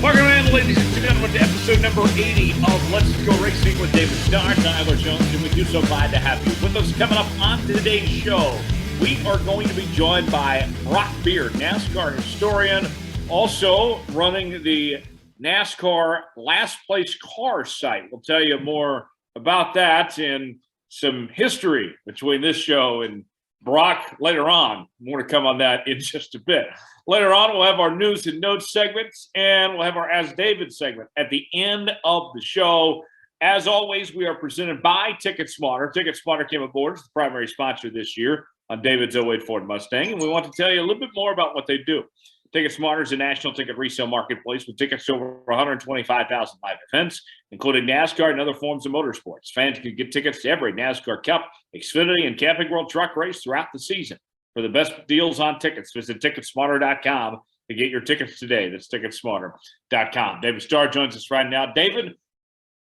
Welcome in, ladies and gentlemen, to episode number 80 of Let's Go Racing with David Starr, Tyler Jones, and we do so glad to have you with us. Coming up on today's show, we are going to be joined by Brock Beard, NASCAR historian, also running the NASCAR Last Place Car site. We'll tell you more about that and some history between this show and Brock later on. More to come on that in just a bit. Later on, we'll have our news and notes segments, and we'll have our As David segment at the end of the show. As always, we are presented by TicketSmarter. TicketSmarter came aboard as the primary sponsor this year on David's 08 Ford Mustang, and we want to tell you a little bit more about what they do. TicketSmarter is a national ticket resale marketplace with tickets to over 125,000 live events, including NASCAR and other forms of motorsports. Fans can get tickets to every NASCAR Cup, Xfinity, and Camping World Truck race throughout the season. For the best deals on tickets, visit TicketSmarter.com to get your tickets today. That's TicketSmarter.com. David Starr joins us right now. David,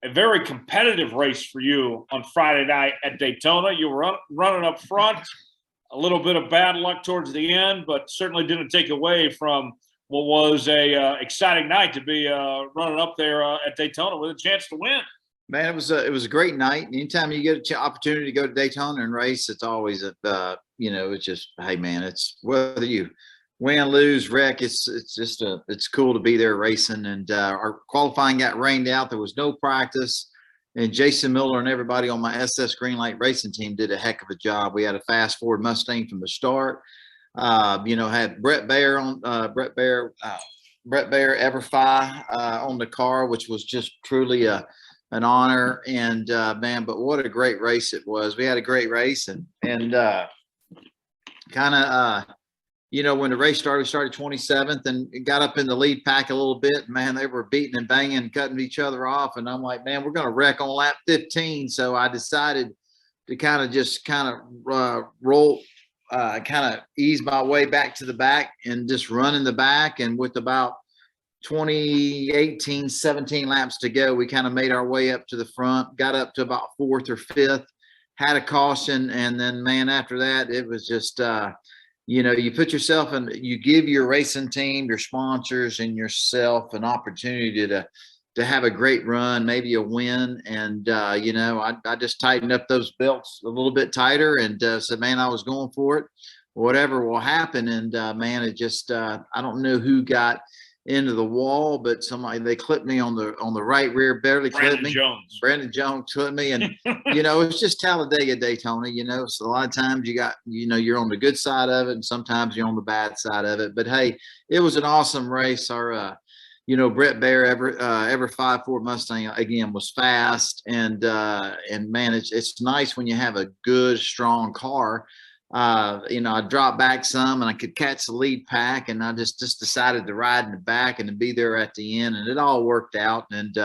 a very competitive race for you on Friday night at Daytona. You were running up front. A little bit of bad luck towards the end, but certainly didn't take away from what was a exciting night to be running up there at Daytona with a chance to win. Man, it was a great night. Anytime you get an opportunity to go to Daytona and race, it's always it's just, hey man, it's whether you win, lose, wreck, it's cool to be there racing. And our qualifying got rained out. There was no practice. And Jason Miller and everybody on my SS Greenlight racing team did a heck of a job. We had a fast Ford Mustang from the start. Had Brett Baer on Brett Baer Everfi on the car, which was just truly an honor. And man, but what a great race it was. We had a great race and when the race started, we started 27th and got up in the lead pack a little bit. Man, they were beating and banging, cutting each other off. And I'm like, man, we're going to wreck on lap 15. So I decided to ease my way back to the back and just run in the back. And with about 17 laps to go, we kind of made our way up to the front, got up to about 4th or 5th, had a caution. And then, man, after that, it was just, you put yourself in, you give your racing team, your sponsors, and yourself an opportunity to have a great run, maybe a win. And, I just tightened up those belts a little bit tighter and said, man, I was going for it. Whatever will happen. And, man, it just, I don't know who got into the wall, but they clipped me on the right rear, barely clipped me. Brandon Jones clipped me. And, it's just Talladega, Daytona, so a lot of times you're on the good side of it and sometimes you're on the bad side of it. But hey, it was an awesome race. Our, Brett Baer ever 5 Ford Mustang again was fast and man, it's nice when you have a good, strong car. I dropped back some and I could catch the lead pack and I just decided to ride in the back and to be there at the end, and it all worked out. And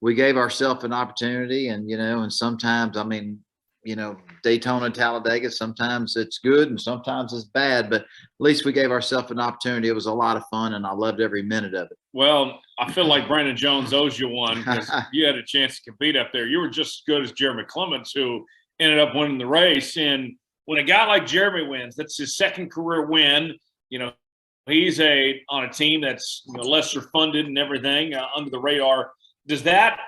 we gave ourselves an opportunity, and and sometimes, Daytona, Talladega, sometimes it's good and sometimes it's bad, but at least we gave ourselves an opportunity. It was a lot of fun and I loved every minute of it. Well, I feel like Brandon Jones owes you one because you had a chance to compete up there. You were just as good as Jeremy Clements, who ended up winning the race. And when a guy like Jeremy wins, that's his second career win. He's on a team that's lesser funded and everything, under the radar. Does that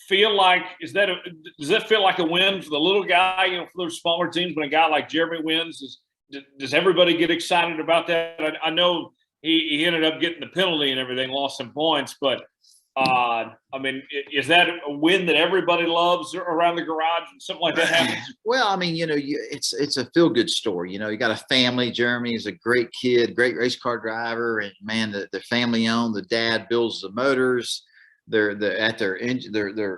feel like a win for the little guy? For those smaller teams, when a guy like Jeremy wins, does everybody get excited about that? I know he ended up getting the penalty and everything, lost some points, but is that a win that everybody loves around the garage and something like that happens? Well, it's a feel-good story. You got a family. Jeremy is a great kid, great race car driver, and man, the family owned. The dad builds the motors. They're at their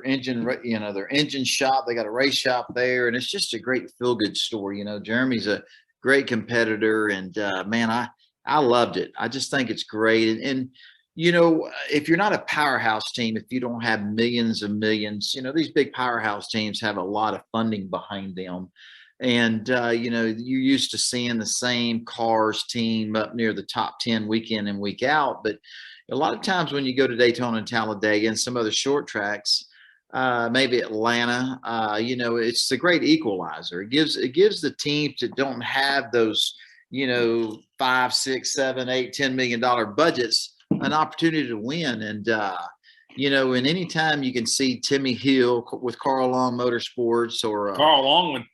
engine shop. They got a race shop there, and it's just a great feel-good story. Jeremy's a great competitor, and man, I loved it. I just think it's great, and if you're not a powerhouse team, if you don't have millions and millions, these big powerhouse teams have a lot of funding behind them. And, you're used to seeing the same cars team up near the top 10 week in and week out. But a lot of times when you go to Daytona and Talladega and some other short tracks, maybe Atlanta, it's a great equalizer. It gives the teams that don't have those $5, $6, $7, $8, $10 million budgets, an opportunity to win. And, and anytime you can see Timmy Hill with Carl Long Motorsports or Carl Long with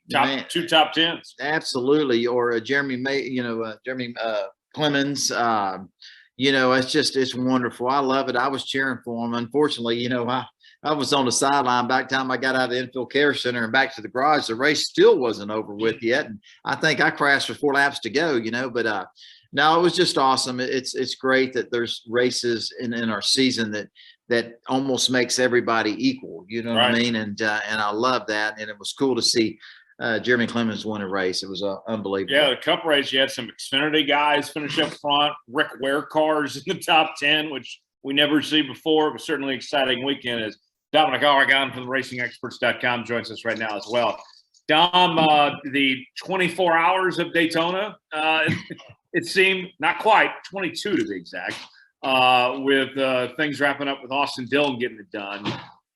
two top tens. Absolutely. Or Jeremy Clemens, it's wonderful. I love it. I was cheering for him. Unfortunately, I was on the sideline back time I got out of the infield care center and back to the garage. The race still wasn't over with yet. And I think I crashed with 4 laps to go, but no, it was just awesome. It's great that there's races in our season that almost makes everybody equal. You know what I mean? And I love that. And it was cool to see Jeremy Clemens won a race. It was unbelievable. Yeah, the Cup race, you had some Xfinity guys finish up front. Rick Ware cars in the top 10, which we never see before. It was certainly an exciting weekend as Dominic Aragon from the RacingExperts.com joins us right now as well. Dom, the 24 hours of Daytona, it seemed not quite 22 to be exact, with things wrapping up with Austin Dillon getting it done.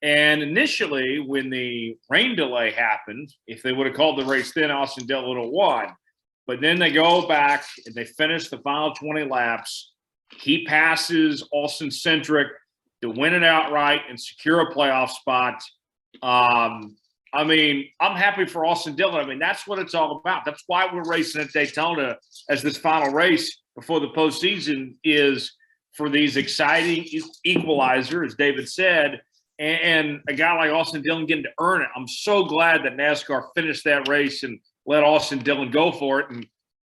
And initially, when the rain delay happened, if they would have called the race then, Austin Dillon would have won. But then they go back and they finish the final 20 laps. He passes Austin Cindric to win it outright and secure a playoff spot. I'm happy for Austin Dillon. That's what it's all about. That's why we're racing at Daytona as this final race before the postseason, is for these exciting equalizer, as David said, and a guy like Austin Dillon getting to earn it. I'm so glad that NASCAR finished that race and let Austin Dillon go for it. And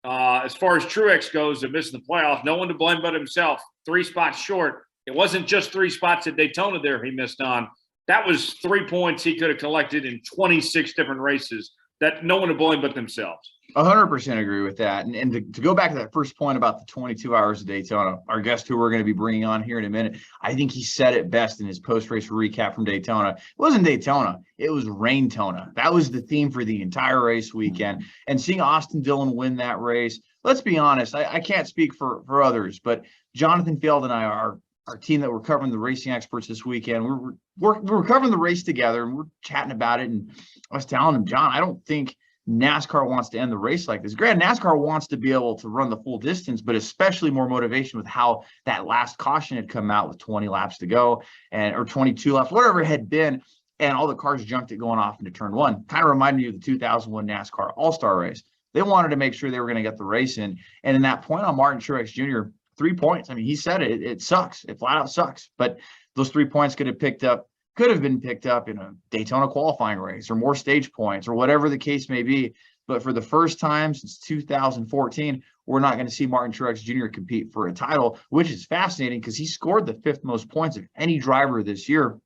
as far as Truex goes, they're missing the playoffs. No one to blame but himself. 3 spots short. It wasn't just 3 spots at Daytona there he missed on. That was 3 points he could have collected in 26 different races. That no one to blame but themselves. 100% agree with that. And to go back to that first point about the 22 hours of Daytona, our guest who we're going to be bringing on here in a minute, I think he said it best in his post-race recap from Daytona. It wasn't Daytona. It was Rain-tona. That was the theme for the entire race weekend. And seeing Austin Dillon win that race, let's be honest, I can't speak for others, but Jonathan Field and I, our team that we're covering the Racing Experts this weekend, we're covering the race together and we're chatting about it. And I was telling him, John, I don't think NASCAR wants to end the race like this. Granted, NASCAR wants to be able to run the full distance, but especially more motivation with how that last caution had come out with 20 laps to go or 22 laps, whatever it had been. And all the cars junked it going off into turn 1. Kind of reminded me of the 2001 NASCAR All-Star race. They wanted to make sure they were going to get the race in. And in that point on Martin Truex Jr., 3 points. He said it. It sucks. It flat out sucks. But those 3 points could have been picked up in a Daytona qualifying race or more stage points or whatever the case may be. But for the first time since 2014, we're not going to see Martin Truex Jr. compete for a title, which is fascinating because he scored the 5th most points of any driver this year,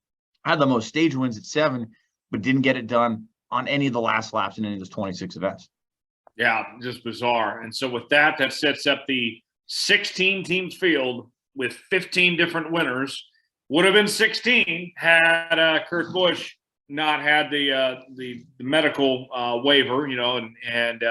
had the most stage wins at 7, but didn't get it done on any of the last laps in any of those 26 events. Yeah, just bizarre. And so with that sets up the 16 teams field with 15 different winners. Would have been 16 had Kurt Busch not had the medical waiver, and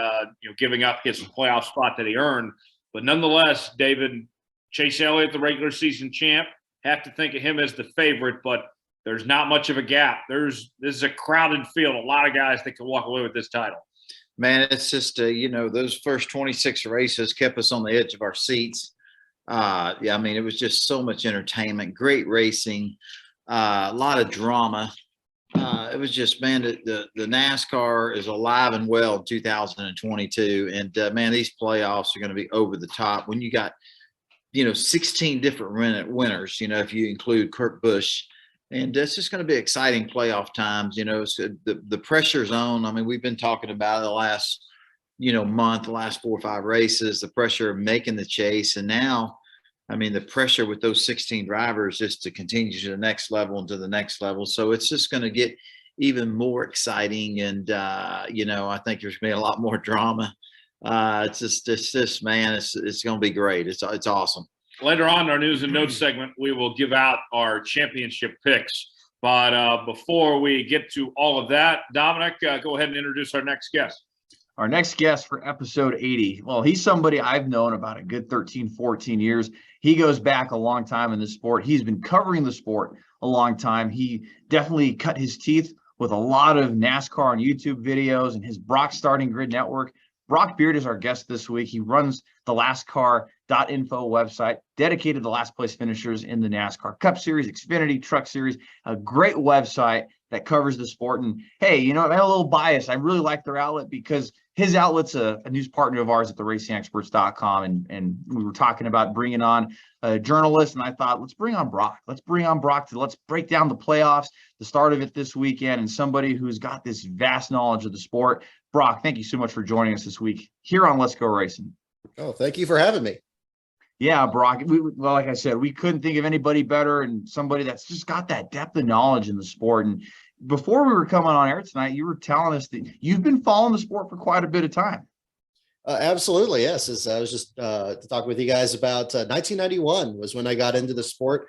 giving up his playoff spot that he earned. But nonetheless, David, Chase Elliott, the regular season champ, have to think of him as the favorite, but there's not much of a gap. This is a crowded field, a lot of guys that can walk away with this title. Man, it's just, those first 26 races kept us on the edge of our seats. It was just so much entertainment, great racing, a lot of drama. It was just, man, the NASCAR is alive and well in 2022. And, man, these playoffs are going to be over the top. When you got, 16 different winners, if you include Kurt Busch. And it's just going to be exciting playoff times. So the pressure's on. We've been talking about it the last, month, the last 4 or 5 races, the pressure of making the chase. And now, the pressure with those 16 drivers is to continue to the next level and to the next level. So it's just going to get even more exciting. And, I think there's going to be a lot more drama. It's going to be great. It's awesome. Later on in our news and notes segment, we will give out our championship picks. But before we get to all of that, Dominic, go ahead and introduce our next guest. Our next guest for episode 80. Well, he's somebody I've known about a good 13, 14 years. He goes back a long time in the sport. He's been covering the sport a long time. He definitely cut his teeth with a lot of NASCAR on YouTube videos and his Brock Starting Grid Network. Brock Beard is our guest this week. He runs the LASTCAR.info website, dedicated to last place finishers in the NASCAR Cup Series, Xfinity, Truck Series, a great website that covers the sport. And hey, you know, I'm a little biased. I really like their outlet because his outlet's a news partner of ours at theracingexperts.com. And we were talking about bringing on a journalist, and I thought, let's bring on Brock. Let's break down the playoffs, the start of it this weekend, and somebody who's got this vast knowledge of the sport. Brock, thank you so much for joining us this week here on Let's Go Racing. Oh, thank you for having me. Yeah, Brock. Well, like I said, we couldn't think of anybody better and somebody that's just got that depth of knowledge in the sport. And before we were coming on air tonight, you were telling us that you've been following the sport for quite a bit of time. Absolutely, yes. As I was just to talk with you guys about 1991 was when I got into the sport.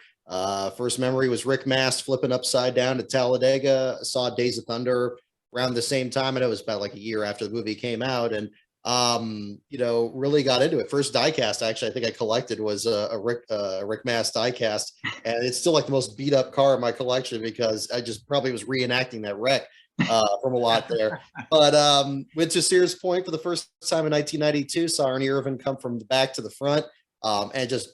First memory was Rick Mast flipping upside down to Talladega. I saw Days of Thunder around the same time, and it was about like a year after the movie came out, and really got into it. First diecast actually I think I collected was a Rick Mast diecast, and it's still like the most beat up car in my collection because I just probably was reenacting that wreck from a lot there. But went to Sears Point for the first time in 1992, saw Ernie Irvan come from the back to the front, and just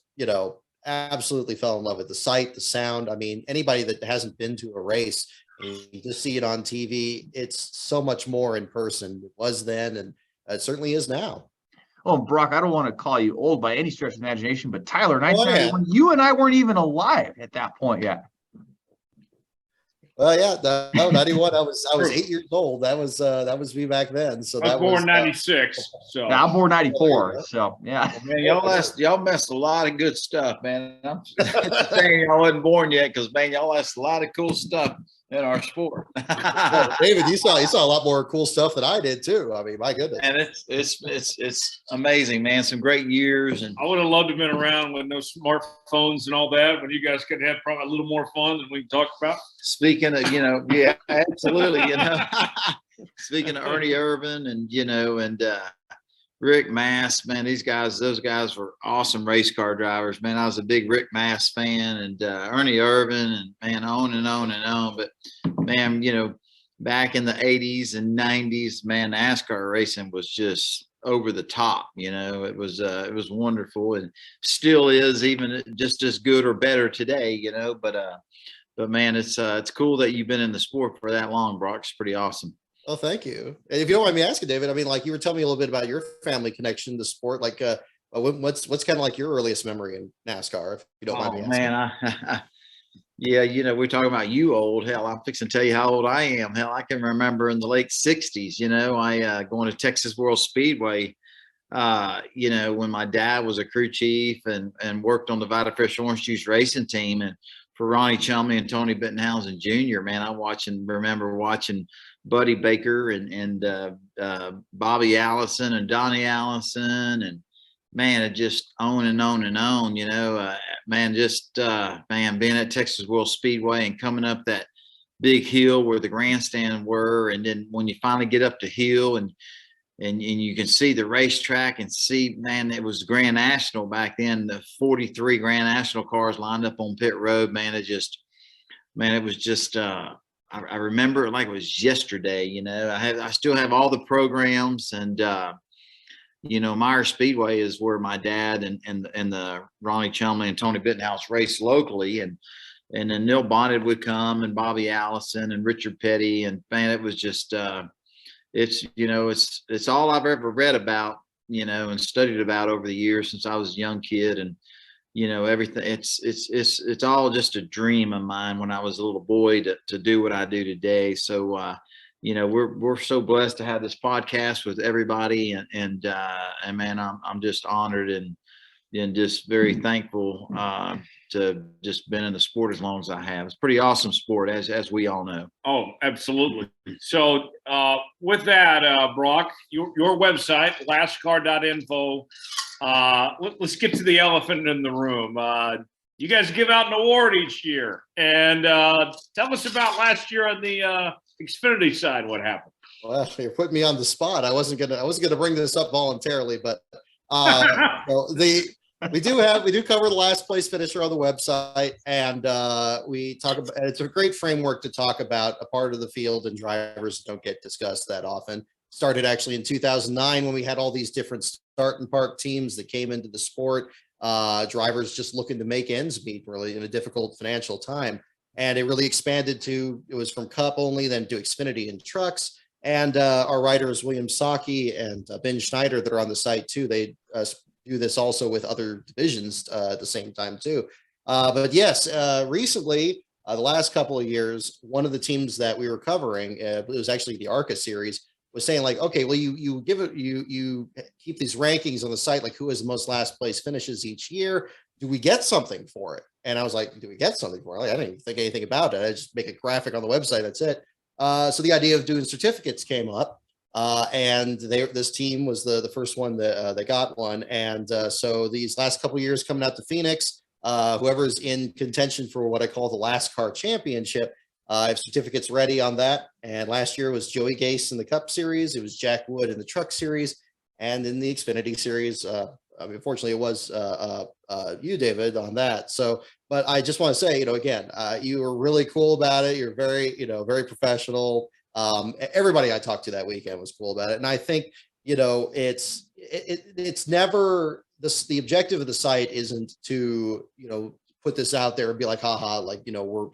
absolutely fell in love with the sight, the sound. I mean, anybody that hasn't been to a race, you just see it on TV. It's so much more in person. It was then, and it certainly is now. Oh, Brock, I don't want to call you old by any stretch of imagination, but Tyler, 1991, you and I weren't even alive at that point yet. Well, yeah, no, 91. I was 8 years old. That was me back then. So I was born 96. So I'm born 94. So yeah. Man, y'all messed a lot of good stuff, man. I'm saying y'all wasn't born yet because man, y'all messed a lot of cool stuff in our sport. David, you saw a lot more cool stuff than I did too. I mean, my goodness. And it's amazing, man. Some great years. And I would have loved to have been around with no smartphones and all that, when you guys could have probably a little more fun than we can talk about. speaking of, yeah, absolutely. Speaking of Ernie Irvan and Rick Mast, man, those guys were awesome race car drivers, man. I was a big Rick Mast fan, and Ernie Irvan, and man, on and on and on. But man, back in the 80s and 90s, man, NASCAR racing was just over the top. It was wonderful, and still is, even just as good or better today. But man, it's cool that you've been in the sport for that long, Brock. It's pretty awesome. Oh, thank you. And if you don't mind me asking, David, I mean, like you were telling me a little bit about your family connection to sport. Like, what's kind of like your earliest memory in NASCAR, if you don't mind me asking? Man, yeah, we're talking about you old. Hell, I'm fixing to tell you how old I am. Hell, I can remember in the late 60s, I going to Texas World Speedway, when my dad was a crew chief and worked on the Vitafresh Orange Juice racing team. And for Ronnie Chumley and Tony Bittenhausen Jr., man, I remember watching Buddy Baker and Bobby Allison and Donnie Allison, and man, it just on and on and on, being at Texas World Speedway and coming up that big hill where the grandstand were. And then when you finally get up the hill and you can see the racetrack and see, man, it was Grand National back then, the 43 Grand National cars lined up on pit road, man. It was just, I remember it like it was yesterday. I still have all the programs, and Myers Speedway is where my dad and the Ronnie Chumley and Tony Bittenhouse raced locally, and then Neil Bonnet would come, and Bobby Allison and Richard Petty, and man, it was just it's all I've ever read about, and studied about over the years since I was a young kid, and everything. It's all just a dream of mine when I was a little boy to do what I do today. So, we're so blessed to have this podcast with everybody, and man, I'm just honored and just very thankful to just been in the sport as long as I have. It's a pretty awesome sport, as we all know. Oh, absolutely. So with that, Brock, your website, LASTCAR.info. Let's get to the elephant in the room. You guys give out an award each year, and tell us about last year on the Xfinity side. What happened? Well, you're putting me on the spot. I wasn't gonna bring this up voluntarily, but we do cover the last place finisher on the website, and we talk about. It's a great framework to talk about a part of the field and drivers that don't get discussed that often. started actually in 2009 when we had all these different start and park teams that came into the sport. Drivers just looking to make ends meet really in a difficult financial time. And it really expanded to, it was from Cup only, then to Xfinity and trucks. And our writers, William Saki and Ben Schneider, that are on the site too, they do this also with other divisions at the same time too. But yes, recently, the last couple of years, one of the teams that we were covering, it was actually the ARCA series, was saying like, okay, well, you give it, you keep these rankings on the site, like who has the most last place finishes each year. Do we get something for it? And I was like, do we get something for it? Like, I didn't even think anything about it. I just make a graphic on the website. That's it. So the idea of doing certificates came up, and this team was the first one that they got one. And so these last couple of years coming out to Phoenix, whoever's in contention for what I call the LASTCAR championship, I have certificates ready on that. And last year was Joey Gase in the Cup Series. It was Jack Wood in the Truck Series, and in the Xfinity Series. I mean, unfortunately, it was you, David, on that. So, but I just want to say, again, you were really cool about it. You're very, very professional. Everybody I talked to that weekend was cool about it, and I think, it's never this. The objective of the site isn't to, put this out there and be like, haha, like, we're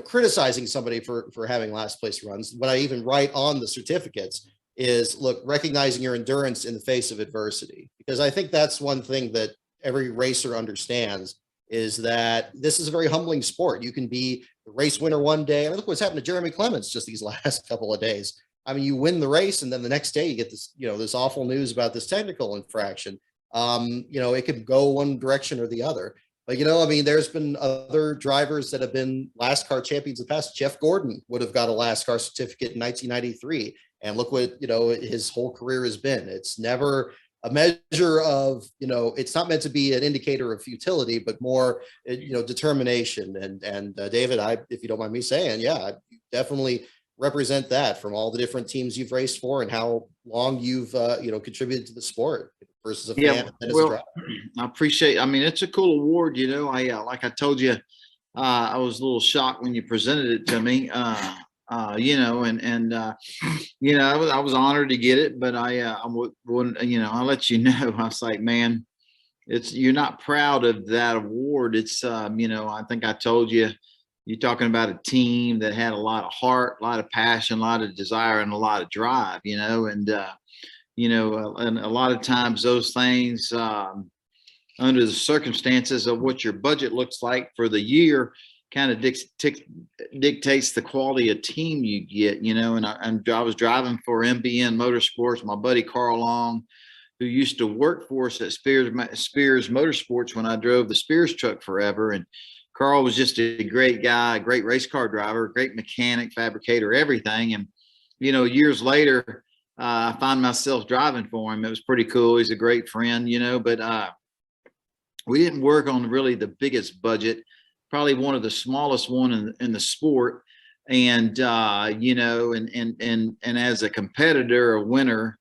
criticizing somebody for having last place runs. What I even write on the certificates is, look, recognizing your endurance in the face of adversity, because I think that's one thing that every racer understands, is that this is a very humbling sport. You can be the race winner one day. I mean, look what's happened to Jeremy Clements just these last couple of days. I mean, you win the race, and then the next day you get this, this awful news about this technical infraction. It could go one direction or the other. But, I mean, there's been other drivers that have been LASTCAR champions in the past. Jeff Gordon would have got a LASTCAR certificate in 1993. And look what, his whole career has been. It's never a measure of, it's not meant to be an indicator of futility, but more, determination. And David, if you don't mind me saying, yeah, you definitely represent that from all the different teams you've raced for and how long you've, contributed to the sport versus a fan and as a driver. I appreciate, I mean, it's a cool award, like I told you, I was a little shocked when you presented it to me, I was honored to get it, but I wouldn't, I'll let you know, I was like, man, you're not proud of that award. It's, I think I told you, you're talking about a team that had a lot of heart, a lot of passion, a lot of desire, and a lot of drive, and a lot of times those things, under the circumstances of what your budget looks like for the year, kind of dictates the quality of team you get, and I was driving for MBN Motorsports, my buddy Carl Long, who used to work for us at Spears Motorsports when I drove the Spears truck forever. And Carl was just a great guy, a great race car driver, great mechanic, fabricator, everything. And, years later, I find myself driving for him. It was pretty cool. He's a great friend, but we didn't work on really the biggest budget, probably one of the smallest one in the sport. And, and as a competitor, a winner,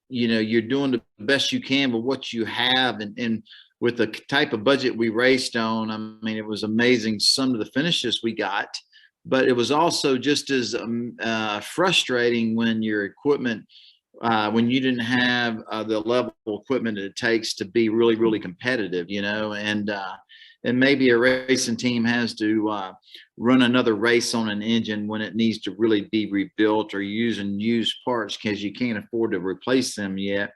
you're doing the best you can with what you have. And with the type of budget we raced on, I mean, it was amazing some of the finishes we got, but it was also just as frustrating when your equipment, when you didn't have the level of equipment that it takes to be really, really competitive, and maybe a racing team has to run another race on an engine when it needs to really be rebuilt or using used parts because you can't afford to replace them yet.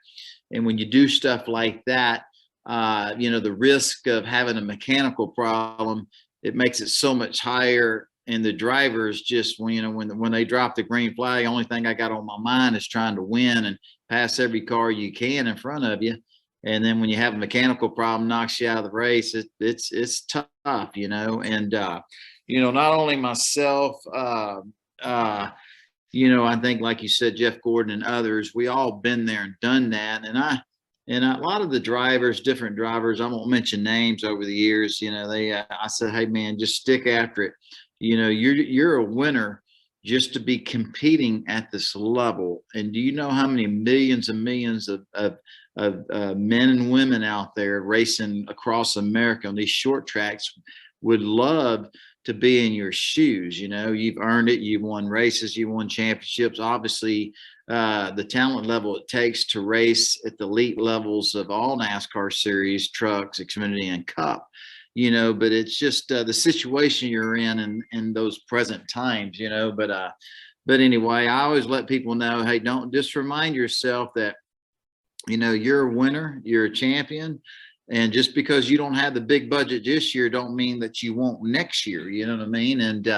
And when you do stuff like that, the risk of having a mechanical problem, it makes it so much higher. And the drivers just, when they drop the green flag, the only thing I got on my mind is trying to win and pass every car you can in front of you. And then when you have a mechanical problem, knocks you out of the race, it's tough, and, not only myself, I think, like you said, Jeff Gordon and others, we all been there and done that. And a lot of the drivers, different drivers, I won't mention names over the years, I said, hey man, just stick after it. You're a winner just to be competing at this level. And do you know how many millions and millions of men and women out there racing across America on these short tracks would love to be in your shoes. You know, you've earned it. You've won races, you won championships. Obviously, the talent level it takes to race at the elite levels of all NASCAR series, trucks, Xfinity, and Cup. You know, but it's just the situation you're in those present times. You know, but anyway, I always let people know, hey, don't just remind yourself that, you know, you're a winner, you're a champion. And just because you don't have the big budget this year, don't mean that you won't next year. You know what I mean? And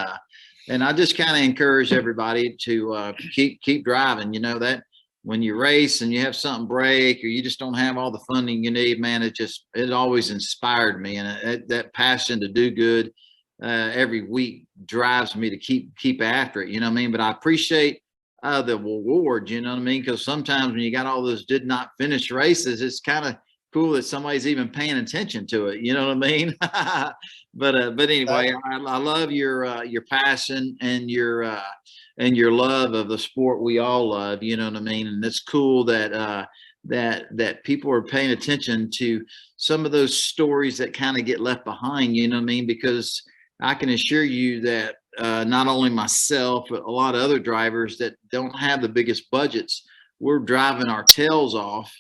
I just kind of encourage everybody to keep driving. You know, that when you race and you have something break or you just don't have all the funding you need, man, it always inspired me. And that passion to do good every week drives me to keep after it. You know what I mean? But I appreciate the reward. You know what I mean? Because sometimes when you got all those did not finish races, it's kind of cool that somebody's even paying attention to it. You know what I mean? But anyway, I love your passion and your love of the sport we all love. You know what I mean? And it's cool that that people are paying attention to some of those stories that kind of get left behind. You know what I mean? Because I can assure you that not only myself, but a lot of other drivers that don't have the biggest budgets, we're driving our tails off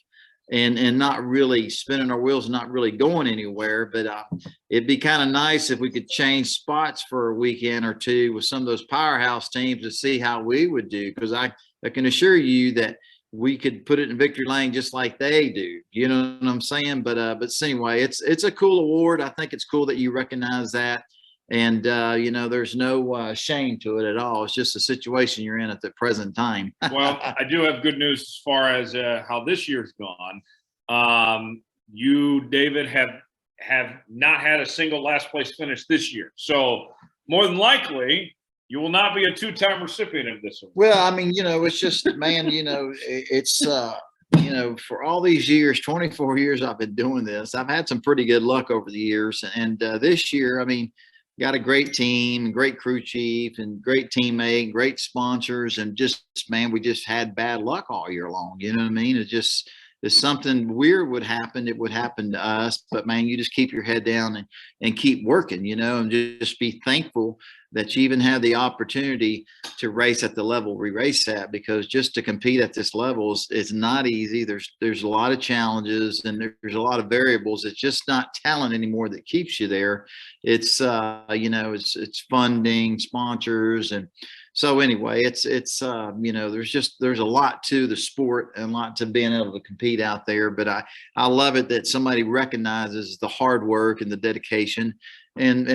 and not really spinning our wheels, not really going anywhere. But it'd be kind of nice if we could change spots for a weekend or two with some of those powerhouse teams to see how we would do. Because I can assure you that we could put it in victory lane just like they do. You know what I'm saying? But anyway, it's a cool award. I think it's cool that you recognize that. And, you know, there's no shame to it at all. It's just a situation you're in at the present time. Well, I do have good news as far as how this year's gone. You, David, have not had a single last place finish this year. So more than likely, you will not be a two-time recipient of this award. Well, I mean, you know, it's just, man, you know, it's, you know, for all these years, 24 years I've been doing this, I've had some pretty good luck over the years. And this year, I mean, got a great team, great crew chief, and great teammate, great sponsors, and just, man, we just had bad luck all year long. You know what I mean? It just, if something weird would happen, it would happen to us. But man, you just keep your head down and keep working, you know, and just be thankful that you even have the opportunity to race at the level we race at, because just to compete at this level is not easy. There's a lot of challenges and there's a lot of variables. It's just not talent anymore that keeps you there. It's you know, it's funding, sponsors, and so anyway, it's you know, there's a lot to the sport and a lot to being able to compete out there. But I love it that somebody recognizes the hard work and the dedication and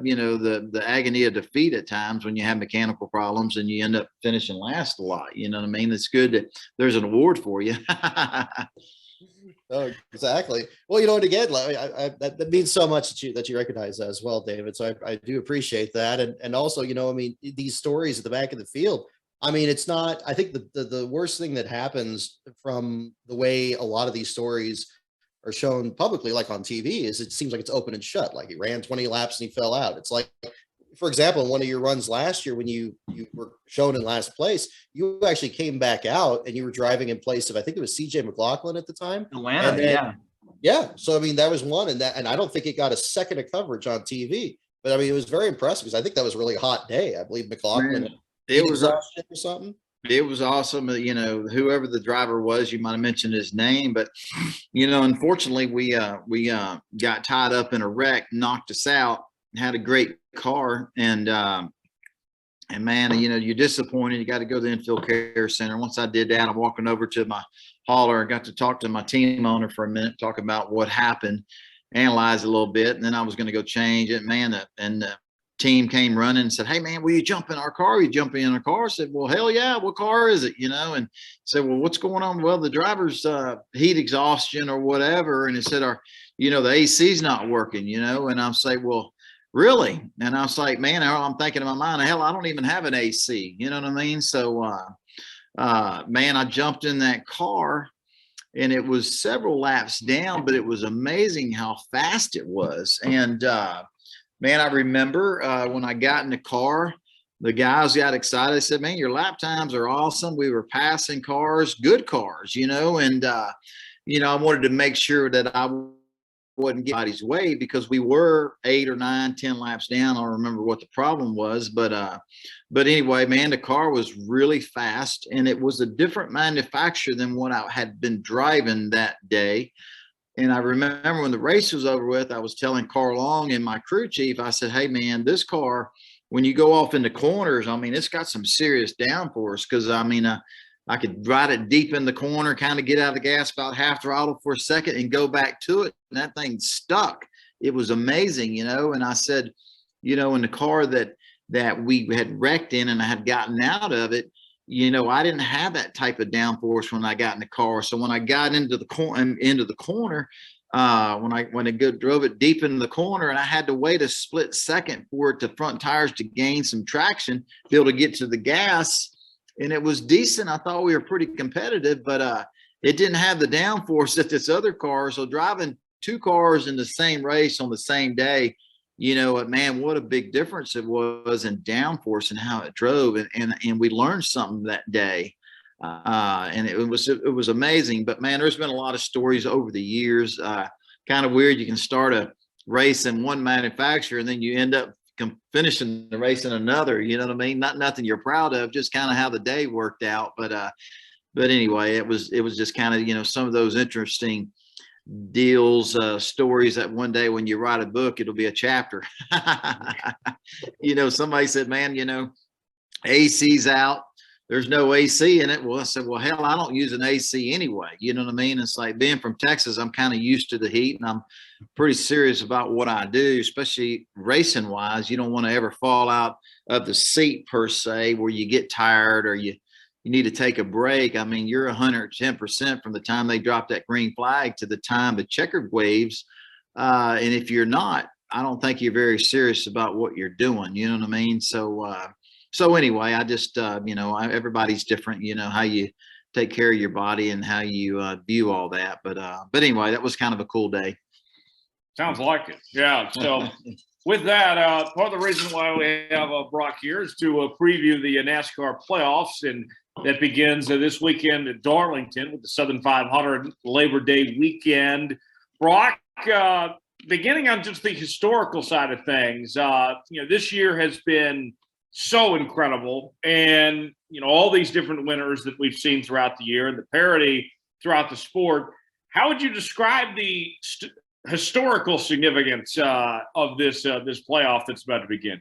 you know, the agony of defeat at times when you have mechanical problems and you end up finishing last a lot. You know what I mean? It's good that there's an award for you. Oh, exactly. Well, you know, and again, that means so much that you recognize that as well, David. So I do appreciate that. And also, you know, I mean, these stories at the back of the field, I mean, it's not, I think the worst thing that happens from the way a lot of these stories are shown publicly, like on TV, is it seems like it's open and shut. Like he ran 20 laps and he fell out. It's like, for example, in one of your runs last year, when you were shown in last place, you actually came back out and you were driving in place of, I think it was CJ McLaughlin at the time. Atlanta, then, yeah. So, I mean, that was one, and I don't think it got a second of coverage on TV, but I mean, it was very impressive because I think that was a really hot day. I believe McLaughlin, it was or something. It was awesome. You know, whoever the driver was, you might have mentioned his name, but you know, unfortunately we got tied up in a wreck, knocked us out, had a great car, and man, you know, you're disappointed. You got to go to the infield care center. Once I did that, I'm walking over to my hauler. I got to talk to my team owner for a minute, talk about what happened, analyze it a little bit, and then I was going to go change it. Man, and the team came running and said, "Hey, man, will you jump in our car?" You jump in our car? I said, "Well, hell yeah. What car is it?" You know, and said, "Well, what's going on?" "Well, the driver's heat exhaustion or whatever." And it said, you know, the AC's not working, you know, and I'm saying, "Well, really?" And I was like, man, I'm thinking in my mind, hell, I don't even have an AC. You know what I mean? So, man, I jumped in that car and it was several laps down, but it was amazing how fast it was. And, man, I remember when I got in the car, the guys got excited. They said, "Man, your lap times are awesome." We were passing cars, good cars, you know, and, you know, I wanted to make sure that I wasn't getting anybody's way because we were 8 or 9, 10 laps down. I don't remember what the problem was, but anyway, man, the car was really fast, and it was a different manufacturer than what I had been driving that day. And I remember when the race was over with, I was telling Carl Long and my crew chief, I said, hey, man, this car, when you go off into corners, I mean, it's got some serious downforce because, I mean, I could ride it deep in the corner, kind of get out of the gas about half throttle for a second and go back to it. And that thing stuck. It was amazing, you know. And I said, you know, in the car that we had wrecked in and I had gotten out of it, you know, I didn't have that type of downforce when I got in the car. So when I got into the corner, when I drove it deep into the corner, and I had to wait a split second for the front tires to gain some traction, be able to get to the gas. And it was decent. I thought we were pretty competitive, but it didn't have the downforce that this other car. So driving two cars in the same race on the same day, you know, man, what a big difference it was in downforce and how it drove. And we learned something that day. And it was amazing. But man, there's been a lot of stories over the years. Kind of weird. You can start a race in one manufacturer and then you end up finishing the race in another, you know what I mean? Nothing you're proud of, just kind of how the day worked out. But anyway, it was just kind of, you know, some of those interesting deals, stories that one day when you write a book, it'll be a chapter. You know, somebody said, man, you know, AC's out. There's no AC in it. Well, I said, well, hell, I don't use an AC anyway. You know what I mean? It's like being from Texas, I'm kind of used to the heat and I'm pretty serious about what I do, especially racing wise. You don't want to ever fall out of the seat per se, where you get tired or you need to take a break. I mean, you're 110% from the time they drop that green flag to the time the checkered waves. And if you're not, I don't think you're very serious about what you're doing. You know what I mean? So anyway, I just, you know, everybody's different, you know, how you take care of your body and how you view all that. But anyway, that was kind of a cool day. Sounds like it. Yeah. So with that, part of the reason why we have Brock here is to preview the NASCAR playoffs, and that begins this weekend at Darlington with the Southern 500 Labor Day weekend. Brock, beginning on just the historical side of things, you know, this year has been so incredible, and you know, all these different winners that we've seen throughout the year and the parity throughout the sport. How would you describe the historical significance of this playoff that's about to begin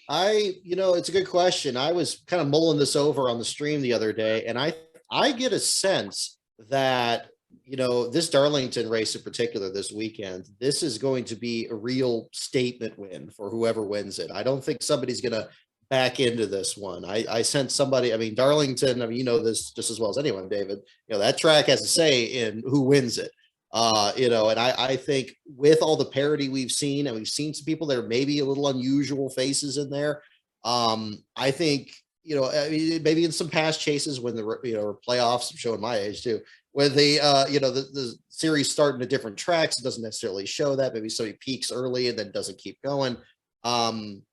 here? You know, it's a good question. I was kind of mulling this over on the stream the other day, and I get a sense that, you know, this Darlington race in particular this weekend, this is going to be a real statement win for whoever wins it. I don't think somebody's going to back into this one. I sense somebody, I mean, Darlington, I mean, you know this just as well as anyone, David, you know, that track has a say in who wins it. You know, and I think with all the parity we've seen, and we've seen some people that are maybe a little unusual faces in there. I think, you know, I mean, maybe in some past chases when the, you know, playoffs, I'm showing my age too, when the, you know, the series start in a different tracks, it doesn't necessarily show that. Maybe somebody peaks early and then doesn't keep going. I'm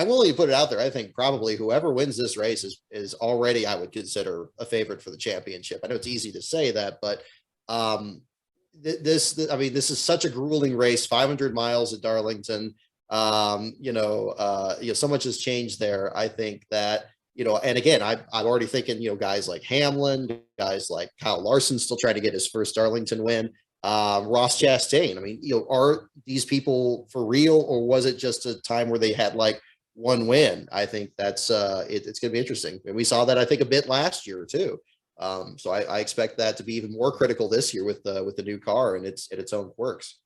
willing to put it out there. I think probably whoever wins this race is already, I would consider, a favorite for the championship. I know it's easy to say that, but I mean, this is such a grueling race, 500 miles at Darlington. You know, so much has changed there. I think that, you know, and again, I'm already thinking, you know, guys like Hamlin, guys like Kyle Larson still trying to get his first Darlington win. Ross Chastain. I mean, you know, are these people for real, or was it just a time where they had like one win? I think that's it's going to be interesting, and we saw that I think a bit last year too. So I expect that to be even more critical this year with the new car and its own quirks.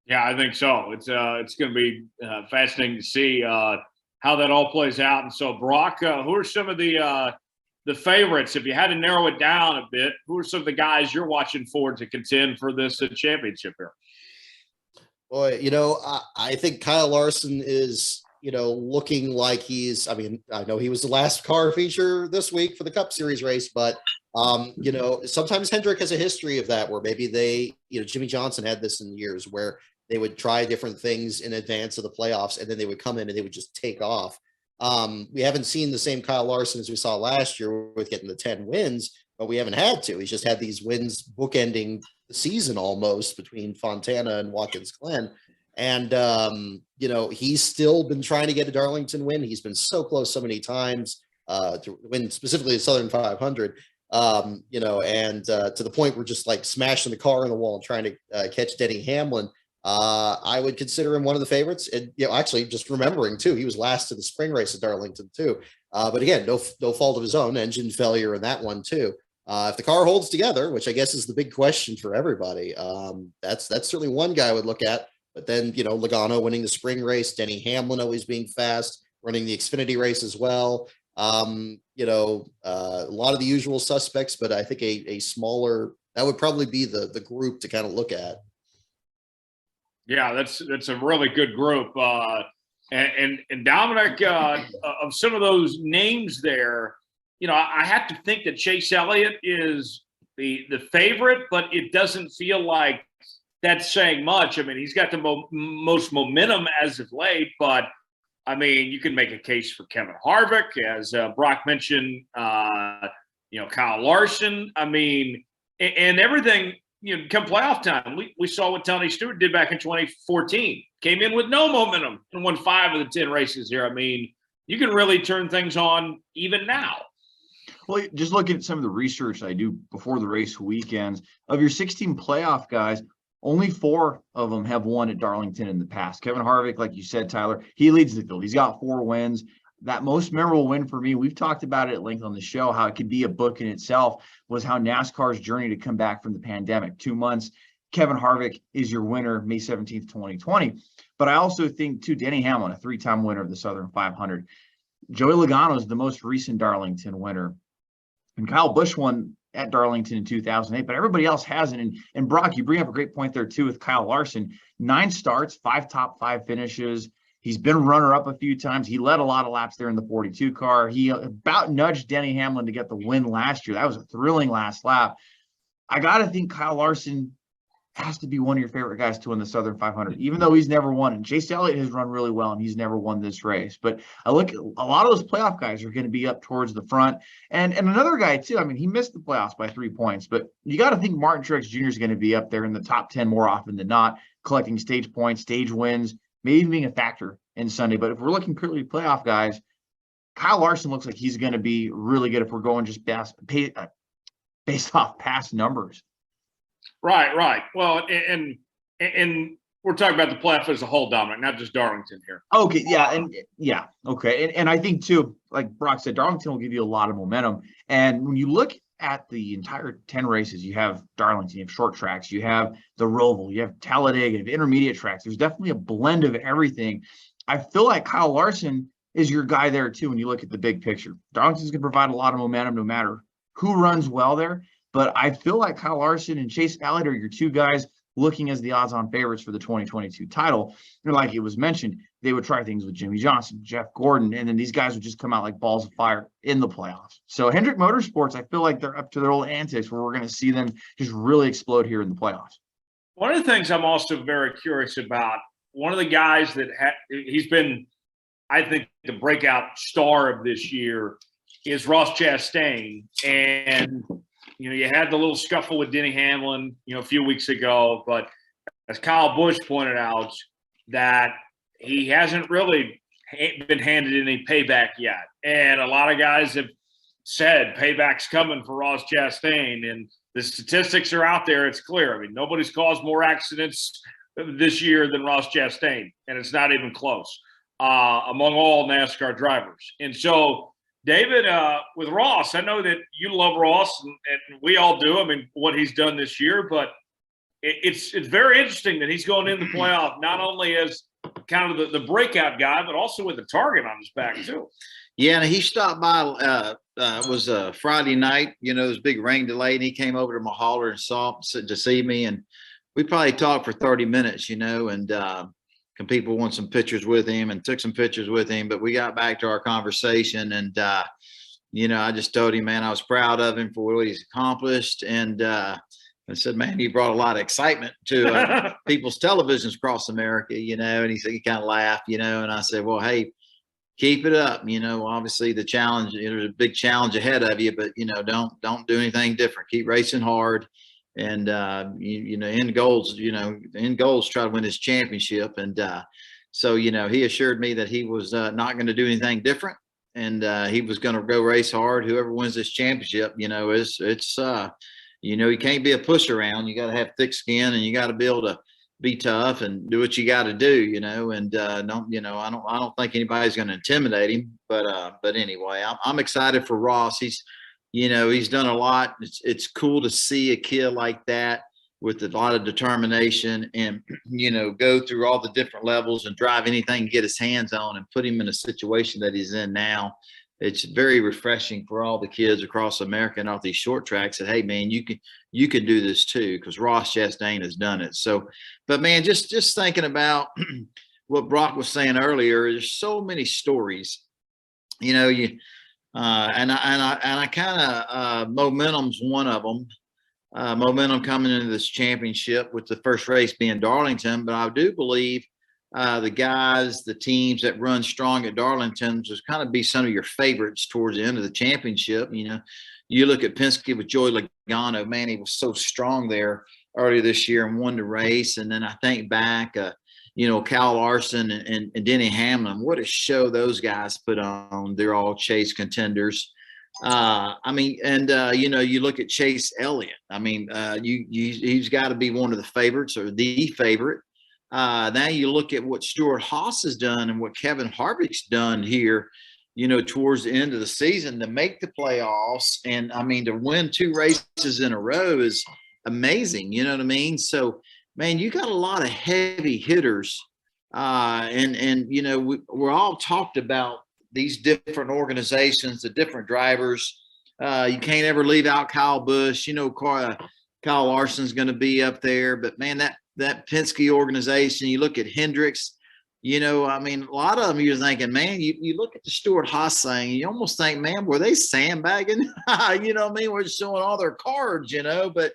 Yeah, I think so. It's going to be fascinating to see how that all plays out. And so, Brock, who are some of the favorites? If you had to narrow it down a bit, who are some of the guys you're watching for to contend for this championship here? Boy, you know, I think Kyle Larson is, you know, looking like he's, I mean, I know he was the last car feature this week for the Cup Series race, but, you know, sometimes Hendrick has a history of that where maybe they, you know, Jimmy Johnson had this in years where they would try different things in advance of the playoffs and then they would come in and they would just take off. We haven't seen the same Kyle Larson as we saw last year with getting the 10 wins, but we haven't had to. He's just had these wins bookending the season almost between Fontana and Watkins Glen. And, he's still been trying to get a Darlington win. He's been so close so many times to win specifically the Southern 500, and to the point we're just like smashing the car in the wall and trying to catch Denny Hamlin. I would consider him one of the favorites. And, actually just remembering too, he was last to the spring race at Darlington too. But again, no fault of his own, engine failure in that one too. If the car holds together, which I guess is the big question for everybody, that's certainly one guy I would look at. But then, Logano winning the spring race, Denny Hamlin always being fast, running the Xfinity race as well. A lot of the usual suspects, but I think a smaller, that would probably be the group to kind of look at. Yeah, that's a really good group. And Dominic, of some of those names there, I have to think that Chase Elliott is the favorite, but it doesn't feel like that's saying much. I mean, he's got the most momentum as of late, but I mean, you can make a case for Kevin Harvick, as Brock mentioned, Kyle Larson. I mean, and everything, come playoff time, we saw what Tony Stewart did back in 2014. Came in with no momentum and won 5 of the 10 races here. I mean, you can really turn things on even now. Well, just looking at some of the research I do before the race weekends, of your 16 playoff guys, only 4 of them have won at Darlington in the past. Kevin Harvick, like you said, Tyler, he leads the field. He's got 4 wins. That most memorable win for me, we've talked about it at length on the show, how it could be a book in itself, was how NASCAR's journey to come back from the pandemic. 2 months, Kevin Harvick is your winner, May 17th, 2020. But I also think, too, Denny Hamlin, a 3-time winner of the Southern 500. Joey Logano is the most recent Darlington winner. And Kyle Busch won at Darlington in 2008, but everybody else hasn't. And Brock, you bring up a great point there too with Kyle Larson. 9 starts, 5 top 5 finishes. He's been runner-up a few times. He led a lot of laps there in the 42 car. He about nudged Denny Hamlin to get the win last year. That was a thrilling last lap. I got to think Kyle Larson has to be one of your favorite guys to win the Southern 500, even though he's never won. And Chase Elliott has run really well, and he's never won this race. But I look at a lot of those playoff guys are going to be up towards the front. And another guy, too, I mean, he missed the playoffs by 3 points, but you got to think Martin Truex Jr. is going to be up there in the top 10 more often than not, collecting stage points, stage wins, maybe even being a factor in Sunday. But if we're looking purely playoff guys, Kyle Larson looks like he's going to be really good if we're going just based off past numbers. Right. Well, and we're talking about the playoff as a whole, Dominic, not just Darlington here. Okay, yeah, okay. And I think, too, like Brock said, Darlington will give you a lot of momentum. And when you look at the entire 10 races, you have Darlington, you have short tracks, you have the Roval, you have Talladega, you have intermediate tracks. There's definitely a blend of everything. I feel like Kyle Larson is your guy there, too, when you look at the big picture. Darlington's going to provide a lot of momentum no matter who runs well there. But I feel like Kyle Larson and Chase Elliott are your 2 guys looking as the odds-on favorites for the 2022 title. And like it was mentioned, they would try things with Jimmy Johnson, Jeff Gordon, and then these guys would just come out like balls of fire in the playoffs. So Hendrick Motorsports, I feel like they're up to their old antics where we're going to see them just really explode here in the playoffs. One of the things I'm also very curious about, one of the guys that he's been, I think, the breakout star of this year is Ross Chastain. And you had the little scuffle with Denny Hamlin, a few weeks ago, but as Kyle Busch pointed out, that he hasn't really been handed any payback yet. And a lot of guys have said payback's coming for Ross Chastain, and the statistics are out there. It's clear. I mean, nobody's caused more accidents this year than Ross Chastain, and it's not even close among all NASCAR drivers. And so, David, with Ross, I know that you love Ross, and we all do. I mean, what he's done this year, but it's very interesting that he's going in the playoff not only as kind of the breakout guy, but also with a target on his back too. Yeah, and he stopped by. It was a Friday night. It was a big rain delay, and he came over to Mahler and saw to see me, and we probably talked for 30 minutes. And people want some pictures with him, and took some pictures with him, but we got back to our conversation, and I just told him, man, I was proud of him for what he's accomplished, and I said, man, he brought a lot of excitement to people's televisions across America, and he said, he kind of laughed, and I said, well, hey, keep it up. Obviously the challenge, there's a big challenge ahead of you, but don't do anything different. Keep racing hard. And end goals, try to win his championship. And so he assured me that he was not going to do anything different, and he was going to go race hard. Whoever wins this championship, it's you can't be a push around. You got to have thick skin, and you got to be able to be tough and do what you got to do. And I don't think anybody's going to intimidate him. But anyway, I'm excited for Ross. He's done a lot. It's cool to see a kid like that with a lot of determination and, go through all the different levels and drive anything, get his hands on, and put him in a situation that he's in now. It's very refreshing for all the kids across America and all these short tracks that, hey, man, you can do this too, because Ross Chastain has done it. So, but man, just thinking about what Brock was saying earlier, there's so many stories, and I kind of momentum's one of them. Momentum coming into this championship with the first race being Darlington, but I do believe the teams that run strong at Darlington just kind of be some of your favorites towards the end of the championship. You look at Penske with Joey Logano, man, he was so strong there earlier this year and won the race. And then I think back, Kyle Larson and Denny Hamlin, what a show those guys put on. They're all chase contenders. You look at Chase Elliott. He's got to be one of the favorites or the favorite. Now you look at what Stuart Haas has done and what Kevin Harvick's done here, towards the end of the season to make the playoffs. And to win 2 races in a row is amazing. You know what I mean? So, man, you got a lot of heavy hitters. We're all talked about these different organizations, the different drivers. You can't ever leave out Kyle Busch. Kyle Larson's going to be up there. But, man, that Penske organization, you look at Hendricks, a lot of them you're thinking, man, you look at the Stuart Haas thing, you almost think, man, were they sandbagging? We're showing all their cards, but,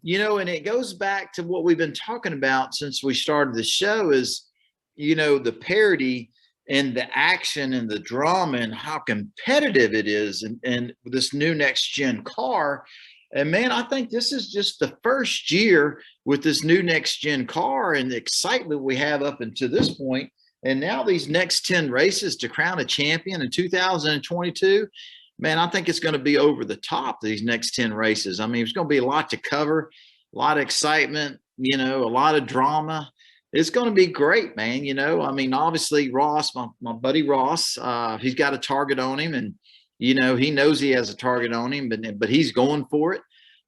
and it goes back to what we've been talking about since we started the show is, the parity and the action and the drama and how competitive it is and this new next gen car. And man, I think this is just the first year with this new next gen car and the excitement we have up until this point. And now these next 10 races to crown a champion in 2022, man, I think it's going to be over the top, these next 10 races. It's going to be a lot to cover, a lot of excitement, a lot of drama. It's going to be great, man. Obviously Ross, my buddy Ross, he's got a target on him, and he knows he has a target on him, but he's going for it.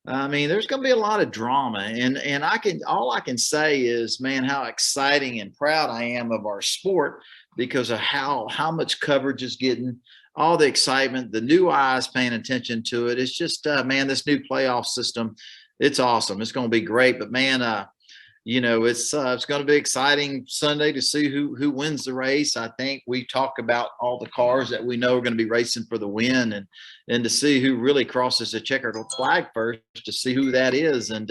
There's going to be a lot of drama, and all I can say is, man, how exciting and proud I am of our sport because of how much coverage is getting, all the excitement, the new eyes paying attention to it. It's just, man, this new playoff system, it's awesome. It's going to be great, but man, it's going to be exciting Sunday to see who wins the race. I think we talk about all the cars that we know are going to be racing for the win, and to see who really crosses the checkered flag first, to see who that is. And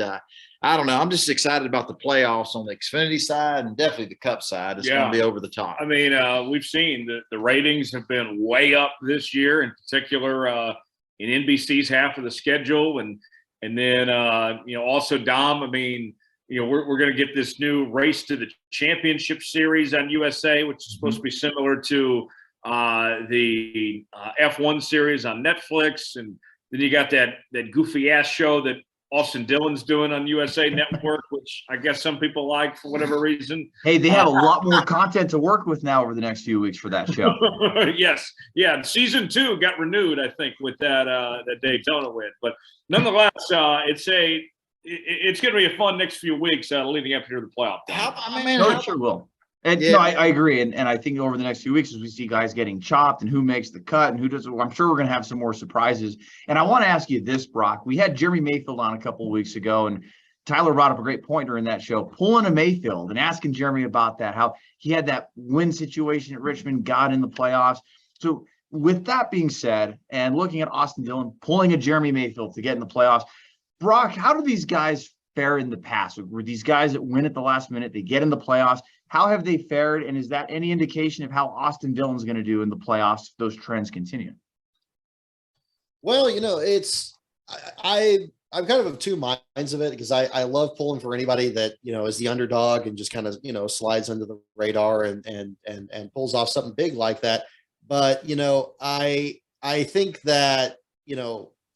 I don't know. I'm just excited about the playoffs on the Xfinity side and definitely the Cup side. It's going to be over the top. We've seen the ratings have been way up this year, in particular in NBC's half of the schedule, and then also Dom. We're going to get this new Race to the Championship series on USA, which is supposed to be similar to the F1 series on Netflix. And then you got that goofy ass show that Austin Dillon's doing on USA Network, which I guess some people like for whatever reason. Hey, they have a lot more content to work with now over the next few weeks for that show. Yes. Yeah. Season 2 got renewed, I think, with that Daytona win. But nonetheless, it's going to be a fun next few weeks leading up here to the playoff. It sure will. And no, I agree. And I think over the next few weeks, as we see guys getting chopped and who makes the cut and who doesn't, I'm sure we're going to have some more surprises. And I want to ask you this, Brock. We had Jeremy Mayfield on a couple of weeks ago, and Tyler brought up a great point during that show, pulling a Mayfield and asking Jeremy about that, how he had that win situation at Richmond, got in the playoffs. So with that being said, and looking at Austin Dillon pulling a Jeremy Mayfield to get in the playoffs, Brock, how do these guys fared in the past? Were these guys that win at the last minute, they get in the playoffs? How have they fared? And is that any indication of how Austin Dillon's going to do in the playoffs if those trends continue? Well, I'm kind of two minds of it, because I love pulling for anybody that, is the underdog and just kind of, slides under the radar and pulls off something big like that. But, I think that,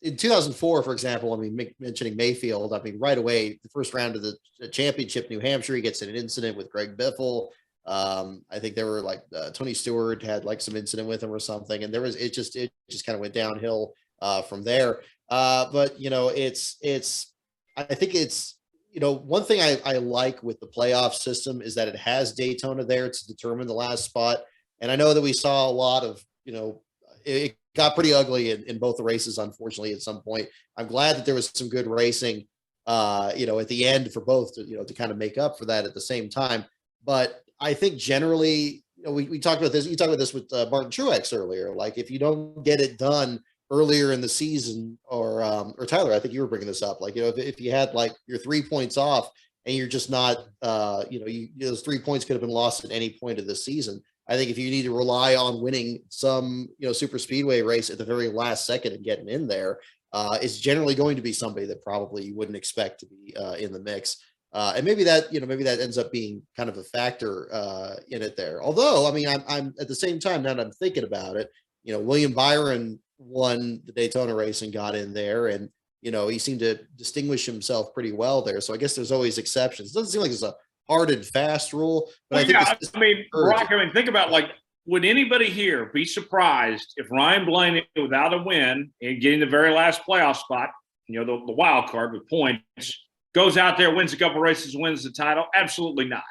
in 2004, for example, mentioning Mayfield, right away, the first round of the championship, New Hampshire, he gets in an incident with Greg Biffle. I think there were Tony Stewart had some incident with him or something. And it just kind of went downhill from there. But I think it's, one thing I like with the playoff system is that it has Daytona there to determine the last spot. And I know that we saw a lot of, it got pretty ugly in both the races, unfortunately, at some point. I'm glad that there was some good racing, at the end for both to kind of make up for that at the same time. But I think generally, we talked about this. You talked about this with Martin Truex earlier. If you don't get it done earlier in the season, or Tyler, I think you were bringing this up. If you had you're 3 points off and you're just not, those 3 points could have been lost at any point of the season. I think if you need to rely on winning some, super speedway race at the very last second and getting in there, it's generally going to be somebody that probably you wouldn't expect to be in the mix. And maybe that ends up being kind of a factor in it there. Although, I'm at the same time, now that I'm thinking about it, William Byron won the Daytona race and got in there, and he seemed to distinguish himself pretty well there. So I guess there's always exceptions. It doesn't seem like it's a hard and fast rule, but Brock, think about would anybody here be surprised if Ryan Blaney, without a win and getting the very last playoff spot, the wild card with points, goes out there, wins a couple races, wins the title? Absolutely not.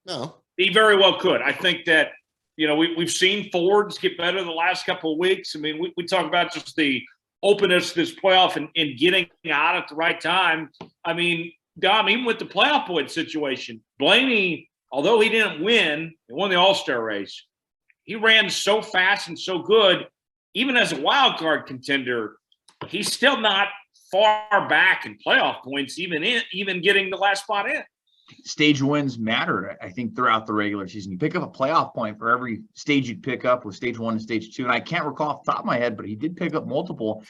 No. He very well could. I think that, we've seen Fords get better the last couple of weeks. We talk about just the openness of this playoff and getting out at the right time. Dom, even with the playoff point situation, Blaney, although he didn't win, he won the All-Star race. He ran so fast and so good, even as a wild card contender, he's still not far back in playoff points, even getting the last spot in. Stage wins mattered, I think, throughout the regular season. You pick up a playoff point for every stage you'd pick up with stage 1 and stage 2. And I can't recall off the top of my head, but he did pick up multiple.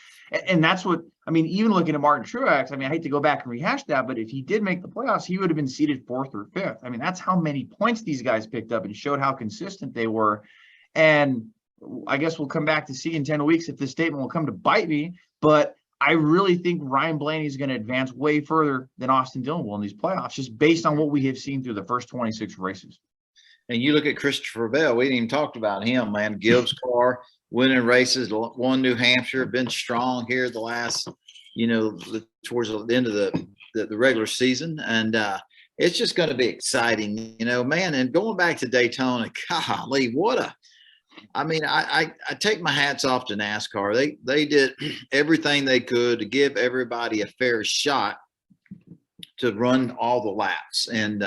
And that's what, even looking at Martin Truex, I hate to go back and rehash that, but if he did make the playoffs, he would have been seeded 4th or 5th. That's how many points these guys picked up and showed how consistent they were. And I guess we'll come back to see in 10 weeks if this statement will come to bite me. But I really think Ryan Blaney is going to advance way further than Austin Dillon will in these playoffs, just based on what we have seen through the first 26 races. And you look at Christopher Bell, we didn't even talk about him, man. Gibbs car, winning races, won New Hampshire, been strong here the last, towards the end of the regular season. And it's just going to be exciting, man. And going back to Daytona, golly, I take my hats off to NASCAR. They did everything they could to give everybody a fair shot to run all the laps. And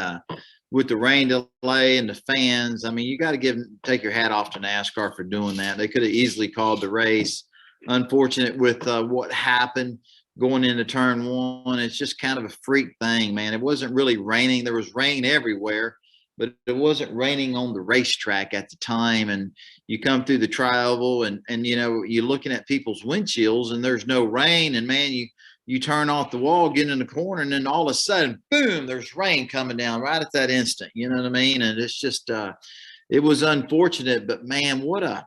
with the rain delay and the fans, you got to take your hat off to NASCAR for doing that. They could have easily called the race. Unfortunate with what happened going into turn 1. It's just kind of a freak thing, man. It wasn't really raining. There was rain everywhere, but it wasn't raining on the racetrack at the time. And you come through the tri-oval and you're looking at people's windshields and there's no rain. And man, you turn off the wall, get in the corner, and then all of a sudden, boom, there's rain coming down right at that instant. You know what I mean? And it's just, it was unfortunate, but man, what a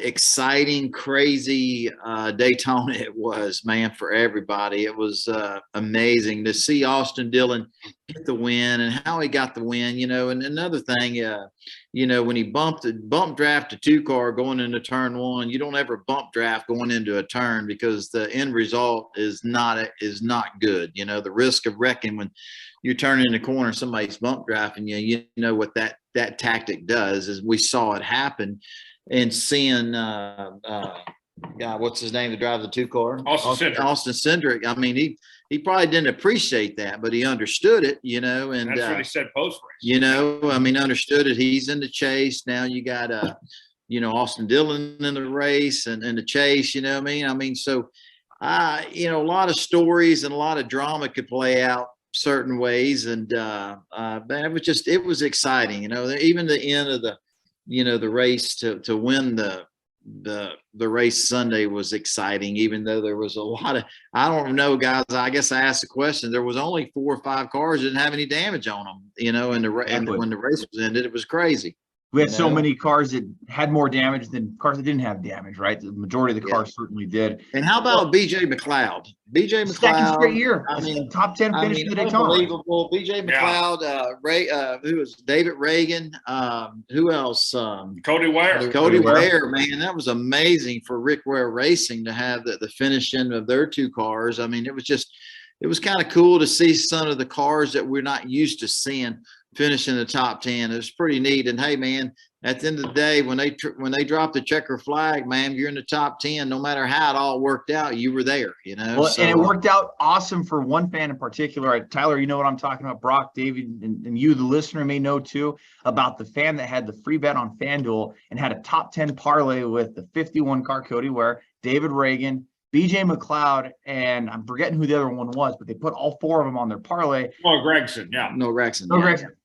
exciting, crazy Daytona it was, man, for everybody. It was amazing to see Austin Dillon get the win and how he got the win, and another thing, when he bump draft a 2-car going into turn 1, you don't ever bump draft going into a turn because the end result is not good. The risk of wrecking when you're turning the corner, somebody's bump drafting you, what that tactic does is we saw it happen. And seeing, what's his name that drives the 2-car? Austin Cindric. He probably didn't appreciate that, but he understood it, and that's what he said post-race. Understood it. He's in the chase. Now you got, Austin Dillon in the race and the chase, so you know, a lot of stories and a lot of drama could play out certain ways. And but it was exciting, you know, even the end of the, you know, the race to win the race Sunday was exciting, even though there was a lot of, I don't know, guys, I guess I asked the question. There was only 4 or 5 cars that didn't have any damage on them, you know, and when the race was ended, it was crazy. We had so many cars that had more damage than cars that didn't have damage, right? The majority of the cars certainly did. And how about BJ McLeod? BJ McLeod, second straight year. I mean, top 10 finish in the Daytona. Unbelievable. BJ McLeod, Ray, who was David Reagan? Who else? Cody Ware. Cody Ware, man, that was amazing for Rick Ware Racing to have the finish in of their 2 cars. I mean, it was kind of cool to see some of the cars that we're not used to seeing finish in the top 10. It was pretty neat. And hey, man, at the end of the day, when they drop the checker flag, man, you're in the top 10. No matter how it all worked out, you were there. You know. Well, and it worked out awesome for one fan in particular. Tyler, you know what I'm talking about. Brock, David, and you, the listener, may know too about the fan that had the free bet on FanDuel and had a top 10 parlay with the 51 car Cody Ware, David Reagan, BJ McLeod, and I'm forgetting who the other one was, but they put all 4 of them on their parlay. Oh, Gregson, yeah. No, Gregson.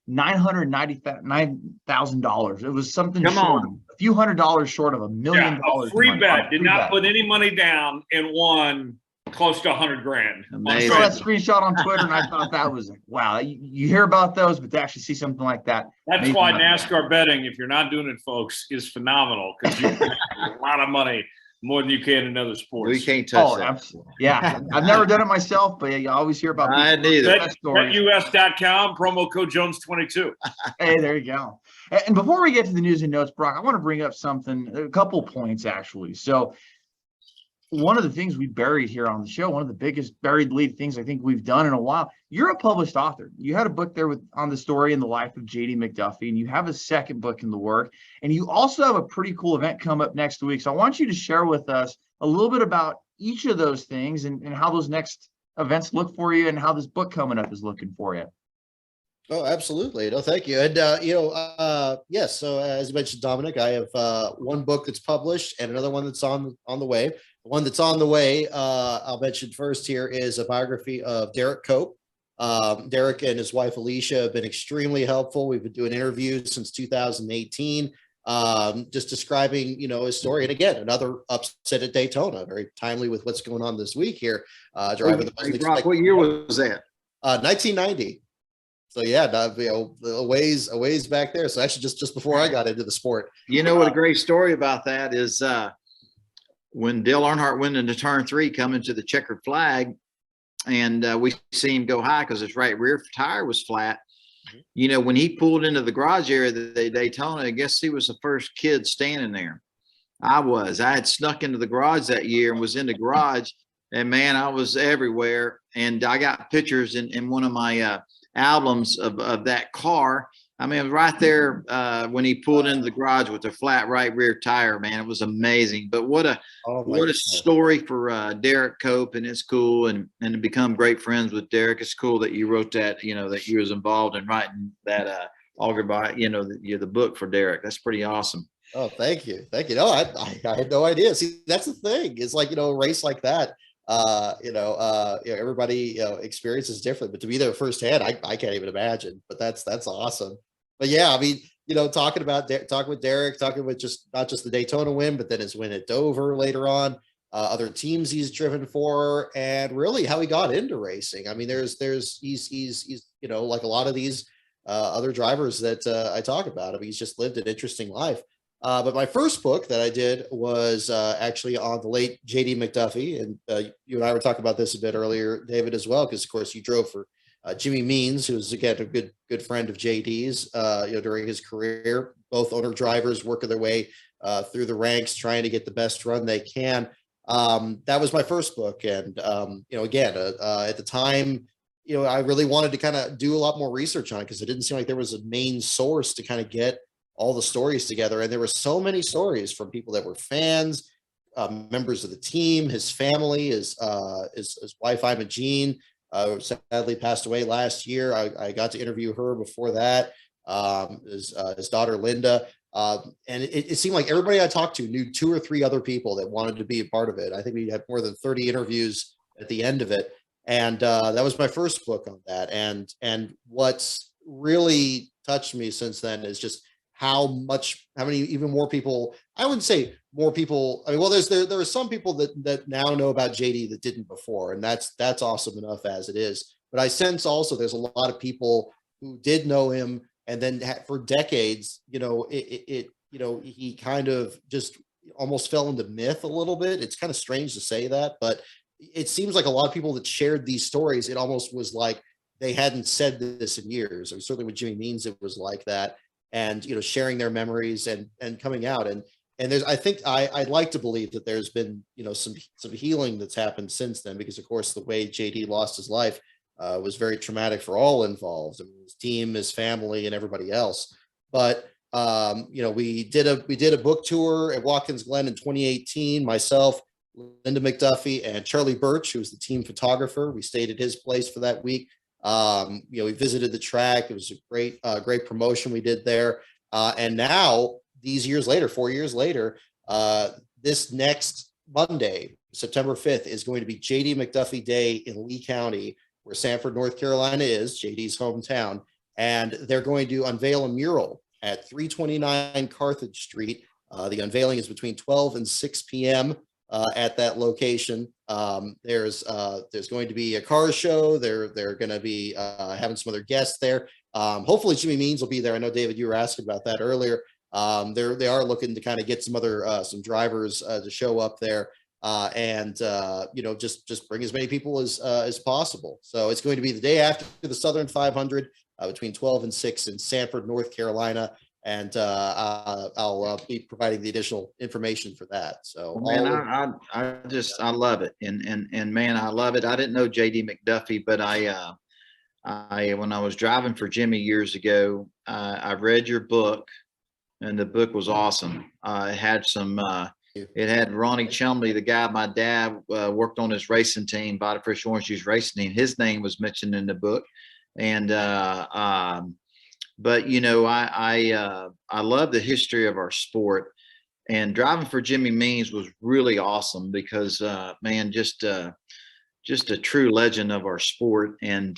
$990,000. It was something Come short, on. a few $100s short of $1 million. A free bet. Did not put any money down and won close to $100,000. I saw that screenshot on Twitter, and I thought that was like, wow. You hear about those, but to actually see something like that. That's why NASCAR betting, if you're not doing it, folks, is phenomenal, because you can make a lot of money. More than you can in other sports. We can't touch that. Absolutely. Yeah. I've never done it myself, but you always hear about I neither. BetUS.com, promo code Jones22. Hey, there you go. And before we get to the news and notes, Brock, I want to bring up a couple points, actually. So one of the things we buried here on the show, one of the biggest buried lead things I think we've done in a while, you're a published author. You had a book there on the story and the life of JD McDuffie, and you have a second book in the work. And you also have a pretty cool event come up next week. So I want you to share with us a little bit about each of those things and how those next events look for you and how this book coming up is looking for you. Oh, absolutely. No, thank you. And, yes. So as you mentioned, Dominic, I have one book that's published and another one that's on the way. The one that's on the way, I'll mention first here, is a biography of Derek Cope. Derek and his wife, Alicia, have been extremely helpful. We've been doing interviews since 2018, just describing, his story. And again, another upset at Daytona, very timely with what's going on this week here. Driver that wasn't expected. What year was that? 1990. So yeah, a ways back there. So actually just before I got into the sport. You know what a great story about that is, when Dale Earnhardt went into turn 3 coming to the checkered flag, and we see him go high because his right rear tire was flat. Mm-hmm. When he pulled into the garage area of the Daytona, I guess he was the first kid standing there. I had snuck into the garage that year and was in the garage, and man, I was everywhere. And I got pictures in one of my albums of that car. I mean, right there when he pulled into the garage with a flat right rear tire, man, it was amazing. But what a story for Derek Cope, and it's cool, and to become great friends with Derek. It's cool that you wrote that, that you was involved in writing that the book for Derek. That's pretty awesome. Oh, thank you. No, I had no idea. See, that's the thing. It's like, a race like that. Everybody experiences different, but to be there firsthand, I can't even imagine. But that's awesome. But yeah, I mean, talking with Derek, talking with not just the Daytona win, but then his win at Dover later on, other teams he's driven for, and really how he got into racing. I mean, he's like a lot of these other drivers that I talk about. I mean, he's just lived an interesting life. But my first book that I did was actually on the late JD McDuffie. And you and I were talking about this a bit earlier, David, as well, because, of course, you drove for Jimmy Means, who was, again, a good friend of JD's, during his career. Both owner drivers working their way through the ranks, trying to get the best run they can. That was my first book. And, again, at the time, I really wanted to kind of do a lot more research on it because it didn't seem like there was a main source to kind of get all the stories together. And there were so many stories from people that were fans, members of the team, his family, his wife, Imogene, sadly passed away last year. I got to interview her before that. His daughter, Linda. And it seemed like everybody I talked to knew 2 or 3 other people that wanted to be a part of it. I think we had more than 30 interviews at the end of it. And that was my first book on that. And what's really touched me since then is just how many even more people, I wouldn't say more people. I mean, well, there are some people that now know about JD that didn't before, and that's awesome enough as it is. But I sense also there's a lot of people who did know him, and then for decades, he kind of just almost fell into myth a little bit. It's kind of strange to say that, but it seems like a lot of people that shared these stories, it almost was like they hadn't said this in years. Or certainly with Jimmy Means, it was like that. And, sharing their memories and coming out. And there's, I think I'd like to believe that there's been, some healing that's happened since then, because of course, the way JD lost his life was very traumatic for all involved. I mean, his team, his family, and everybody else. But, we did a book tour at Watkins Glen in 2018, myself, Linda McDuffie, and Charlie Birch, who was the team photographer. We stayed at his place for that week. We visited the track. It was a great promotion we did there. And now, these years later, 4 years later, this next Monday, September 5th, is going to be JD McDuffie Day in Lee County, where Sanford, North Carolina is, JD's hometown. And they're going to unveil a mural at 329 Carthage Street. The unveiling is between 12 and 6 p.m. At that location. There's going to be a car show. They're going to be having some other guests there. Hopefully Jimmy Means will be there. I know, David, you were asking about that earlier. They are looking to kind of get some other some drivers to show up there and just bring as many people as possible. So it's going to be the day after the Southern 500 between 12 and 6 in Sanford, North Carolina. And I'll be providing the additional information for that. So, man, I love it, and man, I love it. I didn't know JD McDuffie, but I when I was driving for Jimmy years ago, I read your book, and the book was awesome. It had Ronnie Chumley, the guy my dad worked on his racing team, Body Fresh Orange Juice racing team. His name was mentioned in the book, and but I love the history of our sport, and driving for Jimmy Means was really awesome because man, just a true legend of our sport, and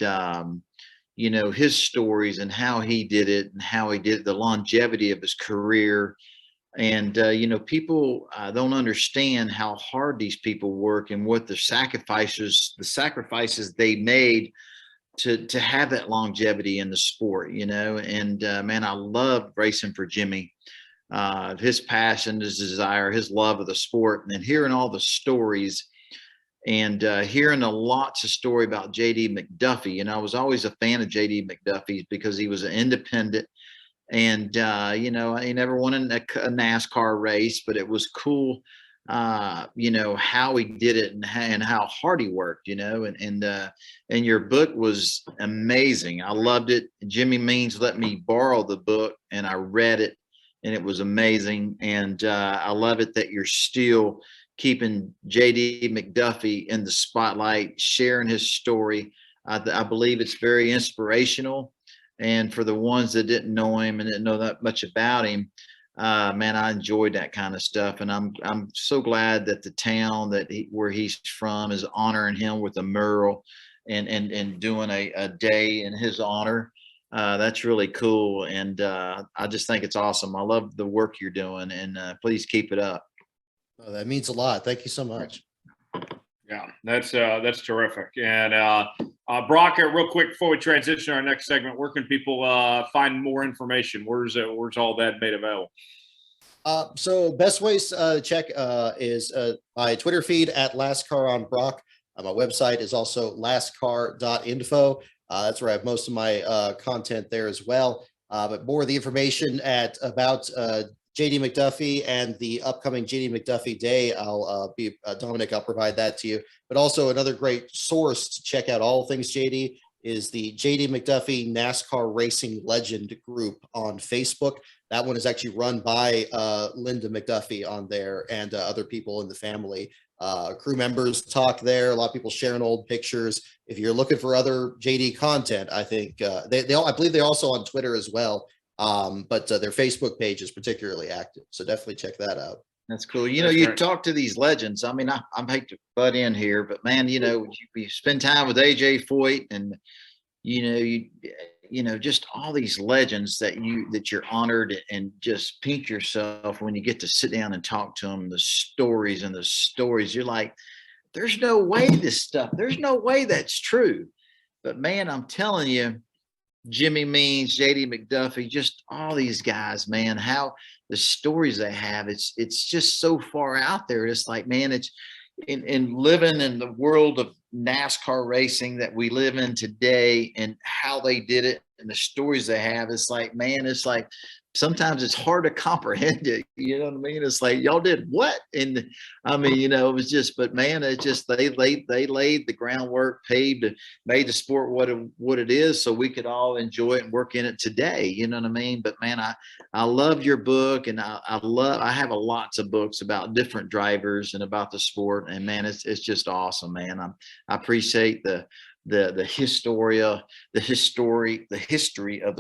his stories and how he did it and how he did the longevity of his career. And people don't understand how hard these people work and what the sacrifices they made to have that longevity in the sport, and man, I love racing for Jimmy, his passion, his desire, his love of the sport, and then hearing all the stories and hearing lots of story about JD McDuffie. I was always a fan of JD McDuffie because he was an independent, and he never won a NASCAR race, but it was cool how he did it and how hard he worked, and your book was amazing. I loved it. Jimmy Means let me borrow the book, and I read it, and it was amazing. And I love it that you're still keeping JD McDuffie in the spotlight, sharing his story. I believe it's very inspirational. And for the ones that didn't know him and didn't know that much about him, man, I enjoyed that kind of stuff, and I'm so glad that the town where he's from is honoring him with a mural and doing a day in his honor. That's really cool, and I just think it's awesome. I love the work you're doing, and please keep it up. Oh, that means a lot. Thank you so much. Yeah, that's terrific. And Brock, real quick before we transition to our next segment, where can people find more information? Where's all that made available? So best ways to check is my Twitter feed at LASTCAR on Brock. My website is also LASTCAR.info. That's where I have most of my content there as well. But more of the information about JD McDuffie and the upcoming JD McDuffie Day, I'll be Dominic. I'll provide that to you. But also another great source to check out all things JD is the JD McDuffie NASCAR Racing Legend group on Facebook. That one is actually run by Linda McDuffie on there and other people in the family. Crew members talk there. A lot of people sharing old pictures. If you're looking for other JD content, I think I believe they're also on Twitter as well. But their Facebook page is particularly active. So definitely check that out. That's cool. You know, you talk to these legends. I mean, I hate to butt in here, but man, you know, you spend time with AJ Foyt and, you know, just all these legends that you're honored and just pinch yourself when you get to sit down and talk to them, the stories. You're like, there's no way there's no way that's true. But man, I'm telling you, Jimmy Means, JD McDuffie, just all these guys, man, how the stories they have, it's just so far out there. It's like, man, it's in living in the world of NASCAR racing that we live in today and how they did it and the stories they have. It's like, man, it's like sometimes it's hard to comprehend it. You know what I mean? It's like, y'all did what? And I mean, you know, it was just, but man, it's just, they laid the groundwork, made the sport what it is so we could all enjoy it and work in it today. You know what I mean? But man, I love your book, and I have lots of books about different drivers and about the sport. And man, it's just awesome, man. I appreciate the history of the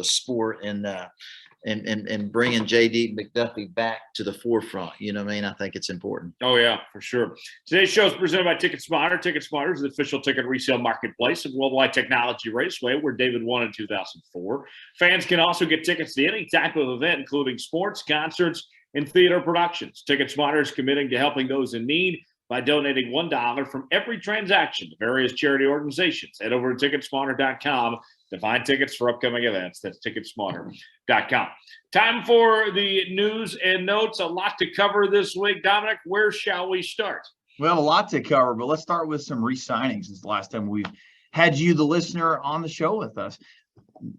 sport and bringing JD McDuffie back to the forefront. You know what I mean? I think it's important. Oh, yeah, for sure. Today's show is presented by TicketSmarter. TicketSmarter is the official ticket resale marketplace of Worldwide Technology Raceway, where David won in 2004. Fans can also get tickets to any type of event, including sports, concerts, and theater productions. TicketSmarter is committing to helping those in need by donating $1 from every transaction to various charity organizations. Head over to TicketSmarter.com to find tickets for upcoming events. That's TicketSmarter.com. Time for the news and notes. A lot to cover this week. Dominic, where shall we start? Well, a lot to cover, but let's start with some re-signings since the last time we've had you, the listener, on the show with us.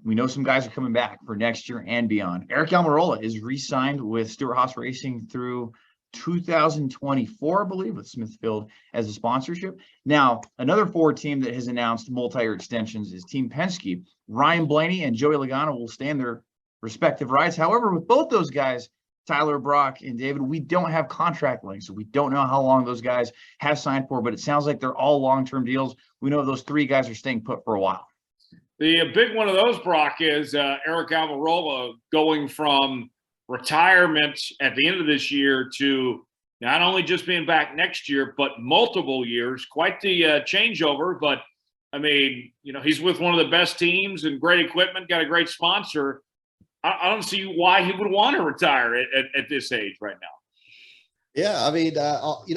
We know some guys are coming back for next year and beyond. Aric Almirola is re-signed with Stewart-Haas Racing through 2024, I believe, with Smithfield as a sponsorship. Now, another Ford team that has announced multi-year extensions is Team Penske. Ryan Blaney and Joey Logano will stay in their respective rides. However, with both those guys, Tyler, Brock, and David, we don't have contract length, so we don't know how long those guys have signed for, but it sounds like they're all long-term deals. We know those three guys are staying put for a while. The big one of those, Brock, is Aric Almirola going from retirement at the end of this year to not only just being back next year, but multiple years. Quite the changeover. But, I mean, you know, he's with one of the best teams and great equipment, got a great sponsor. I don't see why he would want to retire at this age right now. Yeah, I mean,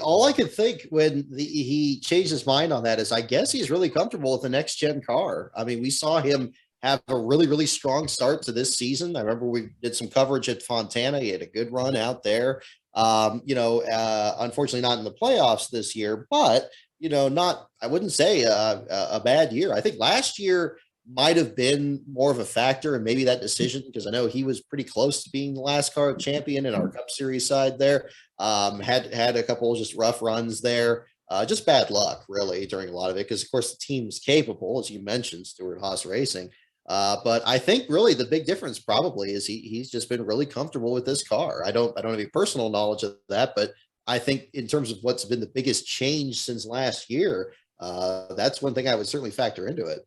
all I could think when he changed his mind on that is I guess he's really comfortable with the next-gen car. I mean, we saw him have a really, really strong start to this season. I remember we did some coverage at Fontana. He had a good run out there. Unfortunately not in the playoffs this year, but, I wouldn't say a bad year. I think last year might have been more of a factor and maybe that decision, because I know he was pretty close to being the LASTCAR champion in our Cup Series side there. Had a couple of just rough runs there. Just bad luck, really, during a lot of it, because, of course, the team's capable, as you mentioned, Stewart-Haas Racing. But I think really the big difference probably is he's just been really comfortable with this car. I don't have any personal knowledge of that, but I think in terms of what's been the biggest change since last year, that's one thing I would certainly factor into it.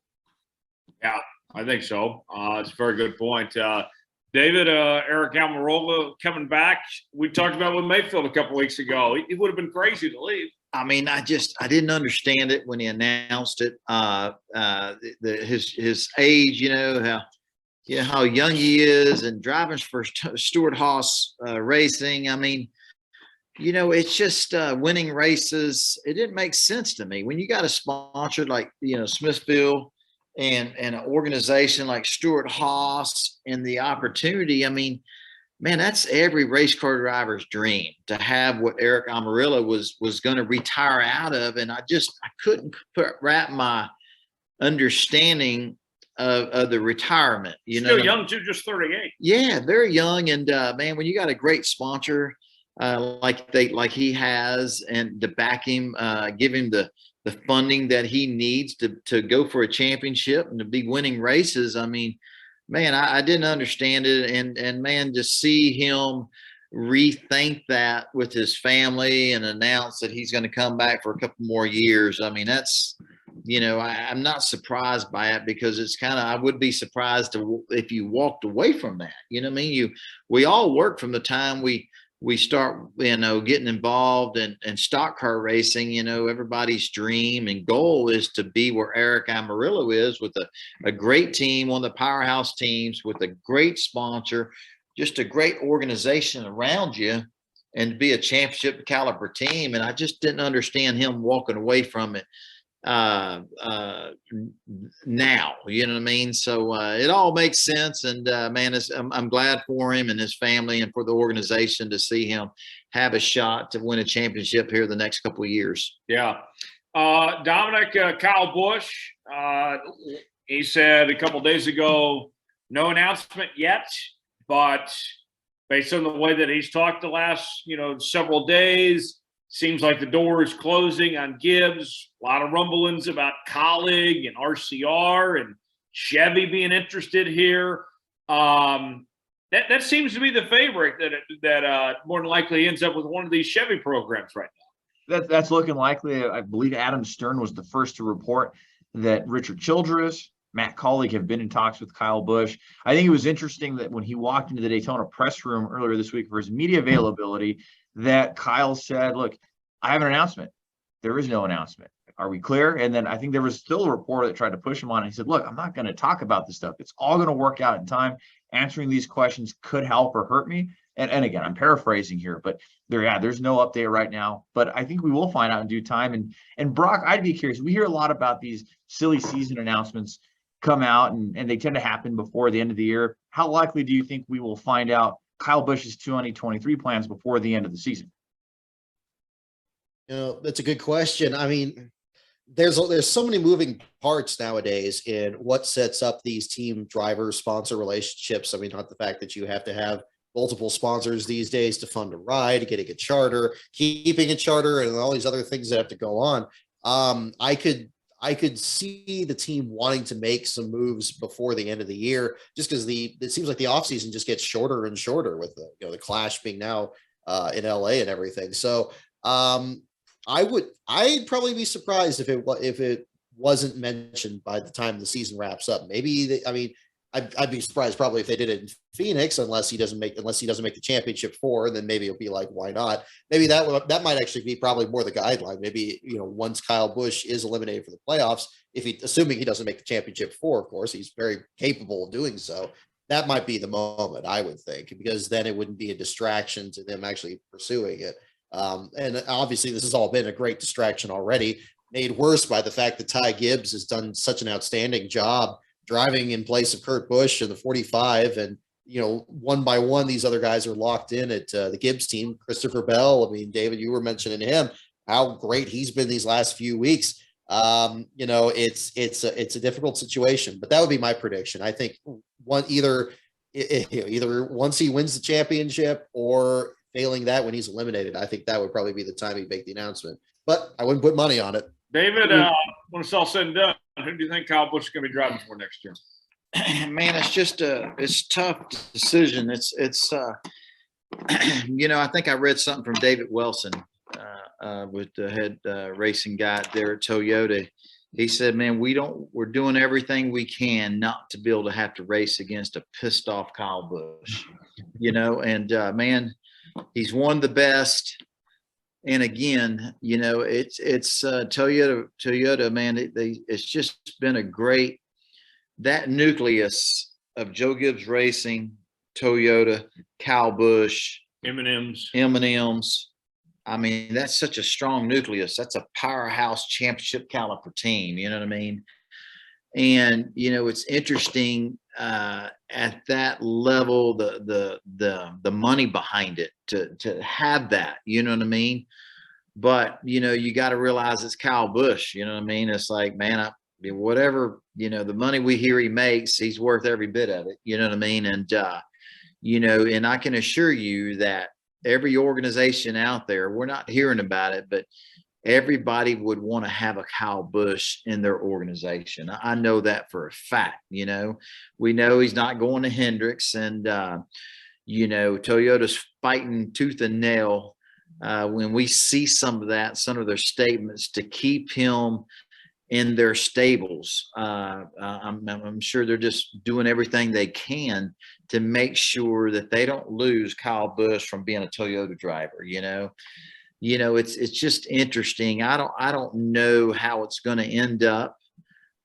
Yeah, I think so. It's a very good point. David, Aric Almirola coming back. We talked about with Mayfield a couple weeks ago. He would have been crazy to leave. I mean, I didn't understand it when he announced it. His age, how young he is, and driving for Stewart-Haas Racing. I mean, it's just winning races. It didn't make sense to me when you got a sponsor like Smithfield and an organization like Stewart-Haas and the opportunity. I mean, man, that's every race car driver's dream to have what Aric Almirola was going to retire out of. And I couldn't wrap my understanding of the retirement. Still young too, just 38. Yeah, very young. And man, when you got a great sponsor like he has, and to back him, give him the funding that he needs to go for a championship and to be winning races. I mean, man, I didn't understand it. And man, to see him rethink that with his family and announce that he's going to come back for a couple more years. I mean, that's I'm not surprised by it, because it's kind of, I would be surprised if you walked away from that. You know what I mean? We all work from the time we start, getting involved in stock car racing. Everybody's dream and goal is to be where Aric Almirola is, with a great team, one of the powerhouse teams, with a great sponsor, just a great organization around you, and be a championship caliber team. And I just didn't understand him walking away from it now, you know what I mean? So it all makes sense. And man, I'm glad for him and his family, and for the organization, to see him have a shot to win a championship here the next couple of years. Yeah. Dominic, Kyle Busch, he said a couple days ago, no announcement yet, but based on the way that he's talked the last, several days, seems like the door is closing on Gibbs. A lot of rumblings about Colleague and RCR and Chevy being interested here. That seems to be the favorite that more than likely ends up with one of these Chevy programs right now. That's looking likely. I believe Adam Stern was the first to report that Richard Childress, Matt Colleague have been in talks with Kyle Busch. I think it was interesting that when he walked into the Daytona press room earlier this week for his media availability, that Kyle said, look, I have an announcement. There is no announcement. Are we clear? And then I think there was still a reporter that tried to push him on it. He said, look, I'm not going to talk about this stuff. It's all going to work out in time. Answering these questions could help or hurt me. And again, I'm paraphrasing here, but there's no update right now. But I think we will find out in due time. And Brock, I'd be curious. We hear a lot about these silly season announcements come out, and they tend to happen before the end of the year. How likely do you think we will find out Kyle Busch's 2023 plans before the end of the season? That's a good question. I mean, there's so many moving parts nowadays in what sets up these team driver sponsor relationships. I mean, not the fact that you have to have multiple sponsors these days to fund a ride, getting a charter, keeping a charter, and all these other things that have to go on. I could see the team wanting to make some moves before the end of the year, just because it seems like the offseason just gets shorter and shorter with the Clash being now in LA and everything. So I'd probably be surprised if it wasn't mentioned by the time the season wraps up. Maybe I'd be surprised probably if they did it in Phoenix, unless he doesn't make the championship 4, and then maybe it'll be like, why not? Maybe that might actually be probably more the guideline. Maybe, once Kyle Busch is eliminated for the playoffs, assuming he doesn't make the championship 4, of course, he's very capable of doing so. That might be the moment, I would think, because then it wouldn't be a distraction to them actually pursuing it. And obviously this has all been a great distraction already, made worse by the fact that Ty Gibbs has done such an outstanding job driving in place of Kurt Busch in the 45. And, one by one, these other guys are locked in at the Gibbs team. Christopher Bell, I mean, David, you were mentioning him, how great he's been these last few weeks. It's a difficult situation, but that would be my prediction. I think either once he wins the championship, or failing that, when he's eliminated, I think that would probably be the time he'd make the announcement, but I wouldn't put money on it. David, when it's all said and done, who do you think Kyle Busch is going to be driving for next year? Man, it's tough decision. It's I think I read something from David Wilson with the head racing guy there at Toyota. He said, man, we're doing everything we can not to be able to have to race against a pissed off Kyle Busch, man, he's one of the best. And again, it's Toyota, man. It's just been a great, that nucleus of Joe Gibbs Racing, Toyota, Kyle Busch, M&M's. I mean, that's such a strong nucleus. That's a powerhouse championship caliber team. You know what I mean? And it's interesting at that level, the money behind it to have that. You know what I mean? But you got to realize it's Kyle Busch. You know what I mean? It's like, man, whatever the money we hear he makes, he's worth every bit of it. You know what I mean? And and I can assure you that every organization out there, we're not hearing about it, but everybody would want to have a Kyle Busch in their organization. I know that for a fact. We know he's not going to Hendricks, and Toyota's fighting tooth and nail when we see some of their statements to keep him in their stables. I'm sure they're just doing everything they can to make sure that they don't lose Kyle Busch from being a Toyota driver. It's just interesting. I don't know how it's going to end up.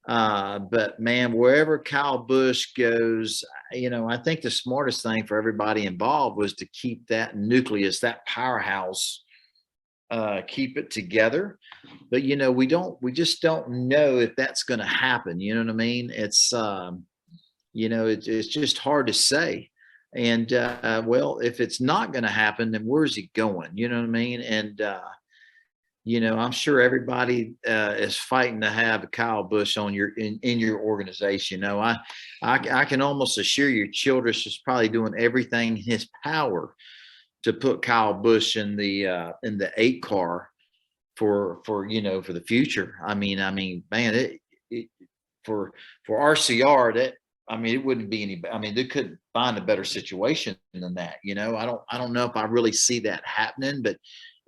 But man, wherever Kyle Busch goes, I think the smartest thing for everybody involved was to keep that nucleus, that powerhouse, keep it together. But we just don't know if that's going to happen. You know what I mean? It's it's just hard to say. And well, if it's not going to happen, then where's he going? You know what I mean? And I'm sure everybody is fighting to have Kyle Busch on in your organization. I can almost assure you, Childress is probably doing everything in his power to put Kyle Busch in the 8 car for the future. I mean, man, for RCR, that, it wouldn't be any. They couldn't find a better situation than that. I don't know if I really see that happening, but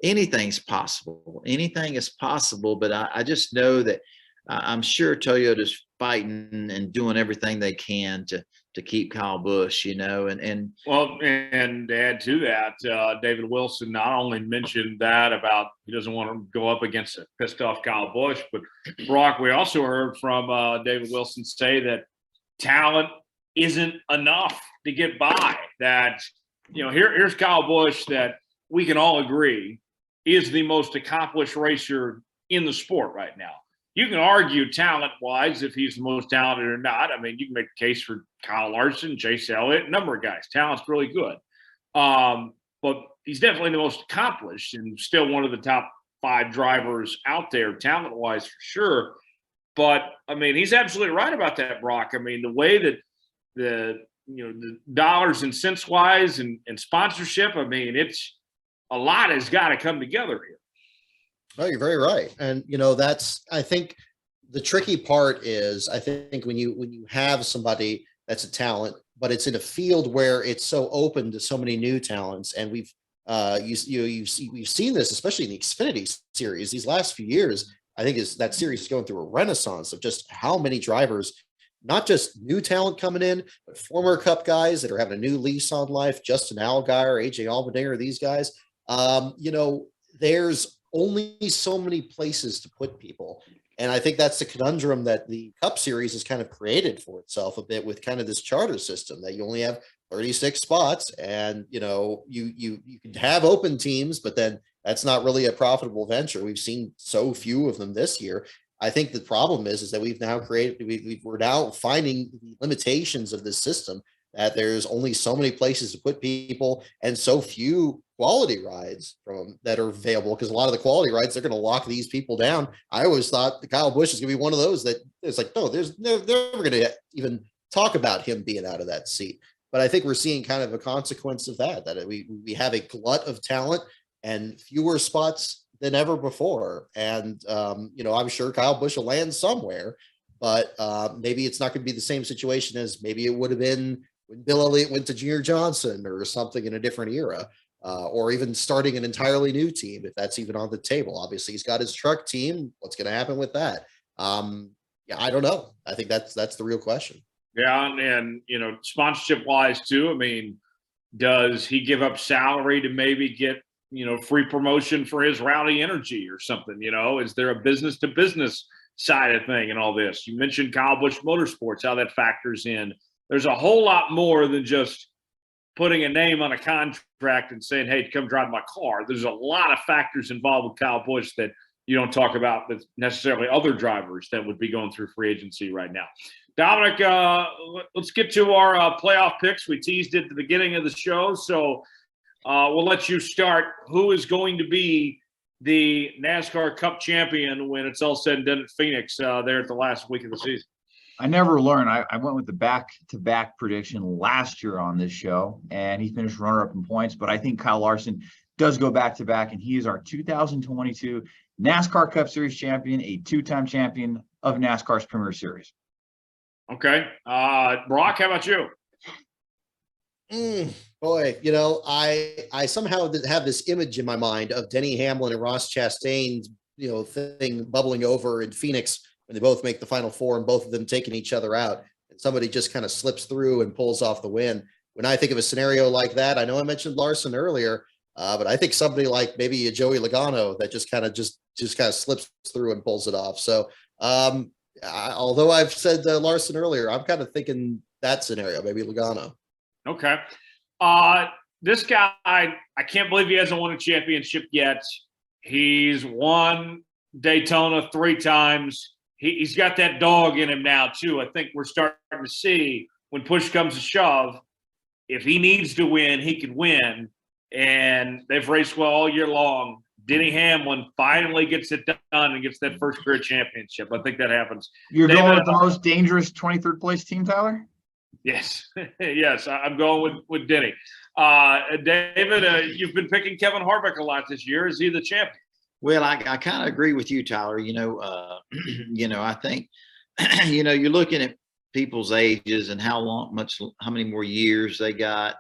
anything's possible. Anything is possible. But I just know that I'm sure Toyota's fighting and doing everything they can to keep Kyle Busch, and to add to that, David Wilson not only mentioned that about he doesn't want to go up against a pissed off Kyle Busch, but Brock, we also heard from David Wilson say that talent isn't enough to get by. That here's Kyle Busch, that we can all agree is the most accomplished racer in the sport right now. You can argue talent-wise if he's the most talented or not. You can make a case for Kyle Larson, Chase Elliott, a number of guys. Talent's really good. But he's definitely the most accomplished and still one of the top 5 drivers out there, talent-wise for sure. But, he's absolutely right about that, Brock. The way that the dollars and cents-wise and sponsorship, it's a lot has got to come together here. Oh, you're very right. And, that's, I think the tricky part is, I think when you have somebody that's a talent, but it's in a field where it's so open to so many new talents. And we've seen this, especially in the Xfinity series, these last few years. I think that series is going through a renaissance of just how many drivers, not just new talent coming in, but former Cup guys that are having a new lease on life. Justin Allgaier, AJ Allmendinger, these guys. There's only so many places to put people. And I think that's the conundrum that the Cup Series has kind of created for itself a bit with kind of this charter system, that you only have 36 spots, and you can have open teams, but then that's not really a profitable venture. We've seen so few of them this year. I think the problem is that we've now we're now finding the limitations of this system, that there's only so many places to put people and so few quality rides that are available, because a lot of the quality rides, they're going to lock these people down. I always thought the Kyle Busch is going to be one of those that it's like, no, they're never going to even talk about him being out of that seat. But I think we're seeing kind of a consequence of that we have a glut of talent and fewer spots than ever before. And, I'm sure Kyle Busch will land somewhere, but maybe it's not going to be the same situation as maybe it would have been when Bill Elliott went to Junior Johnson or something in a different era. Or even starting an entirely new team, if that's even on the table. Obviously, he's got his truck team. What's going to happen with that? I don't know. I think that's the real question. Yeah, and sponsorship wise too. Does he give up salary to maybe get free promotion for his Rowdy Energy or something? Is there a business to business side of thing and all this? You mentioned Kyle Busch Motorsports, how that factors in. There's a whole lot more than just putting a name on a contract and saying, hey, come drive my car. There's a lot of factors involved with Kyle Busch that you don't talk about with necessarily other drivers that would be going through free agency right now. Dominic, let's get to our playoff picks. We teased it at the beginning of the show, so we'll let you start. Who is going to be the NASCAR Cup champion when it's all said and done at Phoenix there at the last week of the season? I never learn. I went with the back-to-back prediction last year on this show, and he finished runner-up in points. But I think Kyle Larson does go back-to-back, and he is our 2022 NASCAR Cup Series champion, a 2-time champion of NASCAR's Premier Series. Okay. Brock, how about you? Boy, I somehow have this image in my mind of Denny Hamlin and Ross Chastain's, thing bubbling over in Phoenix when they both make the Final Four and both of them taking each other out, and somebody just kind of slips through and pulls off the win. When I think of a scenario like that, I know I mentioned Larson earlier, but I think somebody like maybe a Joey Logano that just kind of slips through and pulls it off. So although I've said Larson earlier, I'm kind of thinking that scenario, maybe Logano. Okay. This guy, I can't believe he hasn't won a championship yet. He's won Daytona 3 times. He's got that dog in him now, too. I think we're starting to see when push comes to shove, if he needs to win, he can win. And they've raced well all year long. Denny Hamlin finally gets it done and gets that first career championship. I think that happens. You're going with the most dangerous 23rd place team, Tyler? Yes. Yes, I'm going with Denny. David, you've been picking Kevin Harvick a lot this year. Is he the champion? Well, I kind of agree with you, Tyler. I think, you're looking at people's ages and how many more years they got,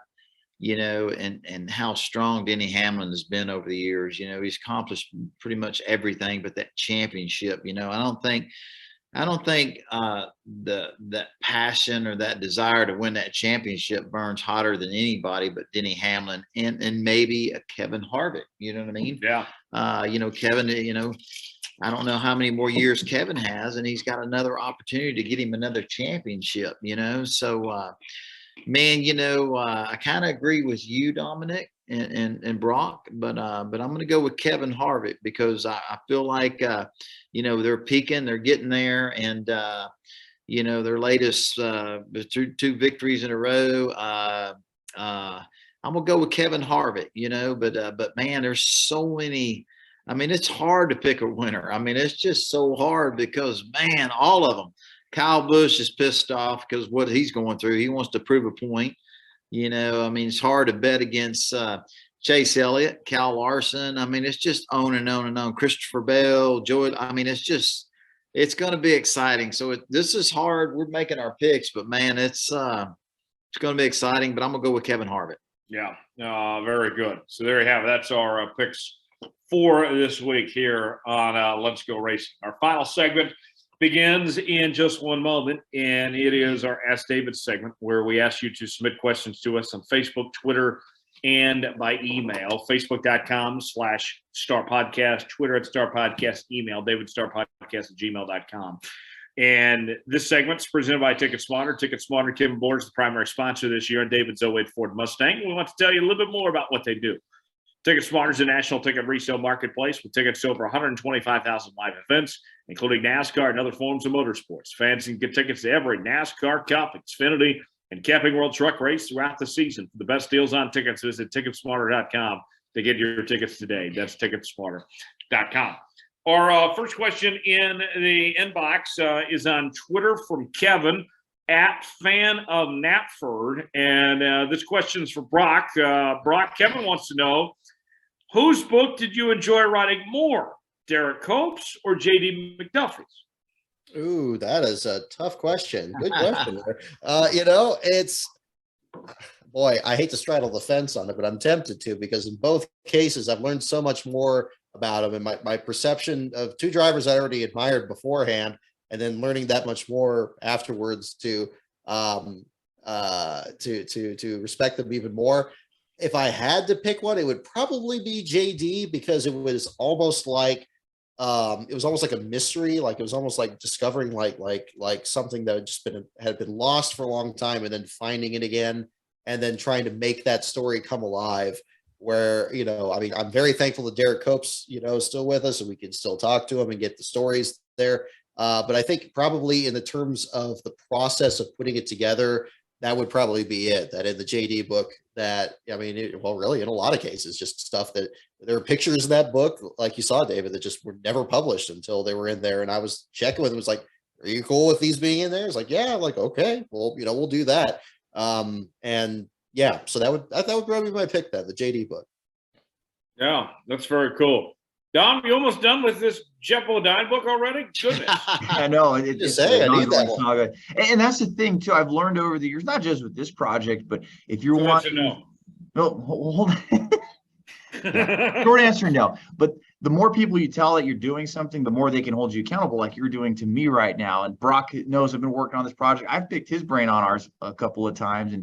and how strong Denny Hamlin has been over the years. He's accomplished pretty much everything but that championship. I don't think that passion or that desire to win that championship burns hotter than anybody but Denny Hamlin and maybe a Kevin Harvick. You know what I mean? Yeah. Kevin, I don't know how many more years Kevin has, and he's got another opportunity to get him another championship, So, man, I kind of agree with you, Dominic and Brock, but I'm going to go with Kevin Harvick because I feel like, they're peaking, they're getting there, and, their latest 2 victories in a row. I'm going to go with Kevin Harvick, but man, there's so many. I mean, it's hard to pick a winner. I mean, it's just so hard because, man, all of them. Kyle Busch is pissed off because what he's going through. He wants to prove a point. It's hard to bet against Chase Elliott, Kyle Larson. I mean, it's just on and on and on. Christopher Bell, Joey. I mean, it's going to be exciting. So this is hard. We're making our picks, but man, it's going to be exciting. But I'm going to go with Kevin Harvick. Yeah, very good. So there you have it. That's our picks for this week here on Let's Go Racing. Our final segment begins in just one moment, and it is our Ask David segment where we ask you to submit questions to us on Facebook, Twitter, and by email. Facebook.com/Star Podcast, Twitter at Star Podcast, email davidstarpodcast@gmail.com. And this segment is presented by TicketSmarter. TicketSmarter, Kevin Board is the primary sponsor this year, and David's 08 Ford Mustang. We want to tell you a little bit more about what they do. TicketSmarter is a national ticket resale marketplace with tickets to over 125,000 live events, including NASCAR and other forms of motorsports. Fans can get tickets to every NASCAR Cup, Xfinity, and Camping World Truck race throughout the season. For the best deals on tickets, visit TicketSmarter.com to get your tickets today. That's TicketSmarter.com. Our first question in the inbox is on Twitter from Kevin at Fan of Knapford. And this question's for Brock. Brock, Kevin wants to know, whose book did you enjoy writing more, Derek Cope's or J.D. McDuffie's? Ooh, that is a tough question. Good question. Boy, I hate to straddle the fence on it, but I'm tempted to, because in both cases, I've learned so much more about them, and my perception of 2 drivers I already admired beforehand, and then learning that much more afterwards to respect them even more. If I had to pick one, it would probably be JD, because it was almost like a mystery. Like it was almost like discovering like something that had been lost for a long time, and then finding it again, and then trying to make that story come alive. Where, I'm very thankful that Derek Cope's, is still with us, and we can still talk to him and get the stories there. But I think probably in the terms of the process of putting it together, that would probably be it. That in the JD book, really in a lot of cases, just stuff that there are pictures in that book, like you saw, David, that just were never published until they were in there. And I was checking with him, was like, "Are you cool with these being in there?" It's like, "Yeah." I'm like, "Okay, well, we'll do that." And yeah, so that would probably be my pick then, the JD book. Yeah, that's very cool. Dom, you almost done with this Jeff Bodine book already? Goodness. I know. I need that one. And that's the thing, too. I've learned over the years, not just with this project, but if you're wanting. No, hold on. Short answer, no. But the more people you tell that you're doing something, the more they can hold you accountable, like you're doing to me right now. And Brock knows I've been working on this project. I've picked his brain on ours a couple of times.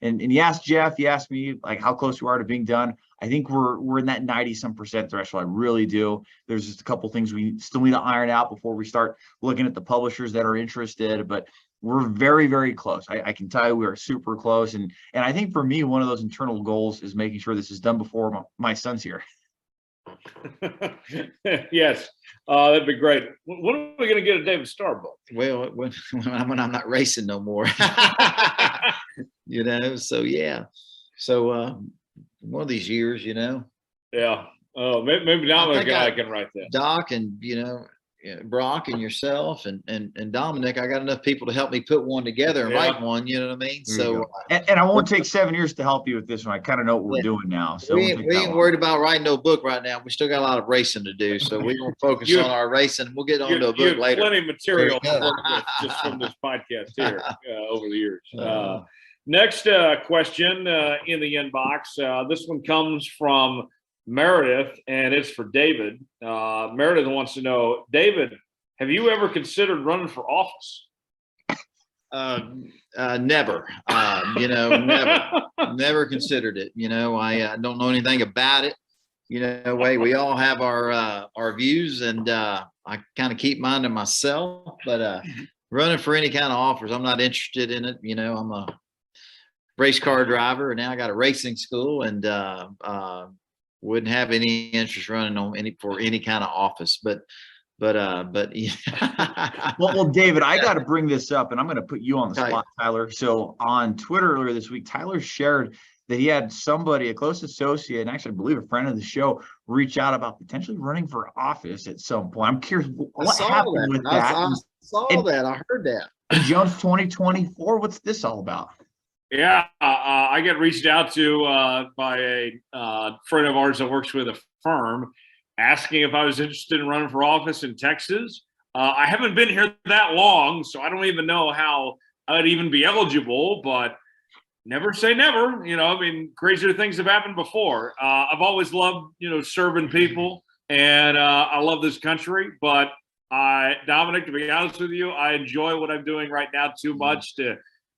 And he asked Jeff, he asked me like how close you are to being done. I think we're in that 90-some% threshold. I really do. There's just a couple things we still need to iron out before we start looking at the publishers that are interested, but we're very, very close. I can tell you we are super close. And I think for me, one of those internal goals is making sure this is done before my son's here. Yes, that'd be great. When are we going to get a David Starr book? Well, when I'm not racing no more, so yeah. So one of these years, Yeah. Oh, maybe Dominic and I can write that. Doc and, Brock and yourself and Dominic, I got enough people to help me put one together and write one, you know what I mean? So, and I won't take 7 years to help you with this one. I kind of know what we're doing now. So we ain't worried about writing no book right now. We still got a lot of racing to do. So we're going to focus on our racing. We'll get on to a book later. Plenty of material to work with just from this podcast here over the years. Next question in the inbox. This one comes from Meredith, and it's for David. Meredith wants to know, David, have you ever considered running for office? Never. Never considered it. I don't know anything about it. We all have our views, and I kind of keep mine to myself. But running for any kind of office, I'm not interested in it. I'm a race car driver, and now I got a racing school, and wouldn't have any interest running on any kind of office. But yeah. well, David, I got to bring this up, and I'm going to put you on the spot, Tyler. So on Twitter earlier this week, Tyler shared that he had somebody, a close associate, and actually I believe a friend of the show, reach out about potentially running for office at some point. I'm curious what happened with that. I saw that. I heard that. Jones 2024. What's this all about? Yeah, I get reached out to by a friend of ours that works with a firm, asking if I was interested in running for office in Texas. I haven't been here that long, so I don't even know how I'd even be eligible, but never say never. Crazier things have happened before. I've always loved, serving people, and I love this country, but Dominic, to be honest with you, I enjoy what I'm doing right now too much to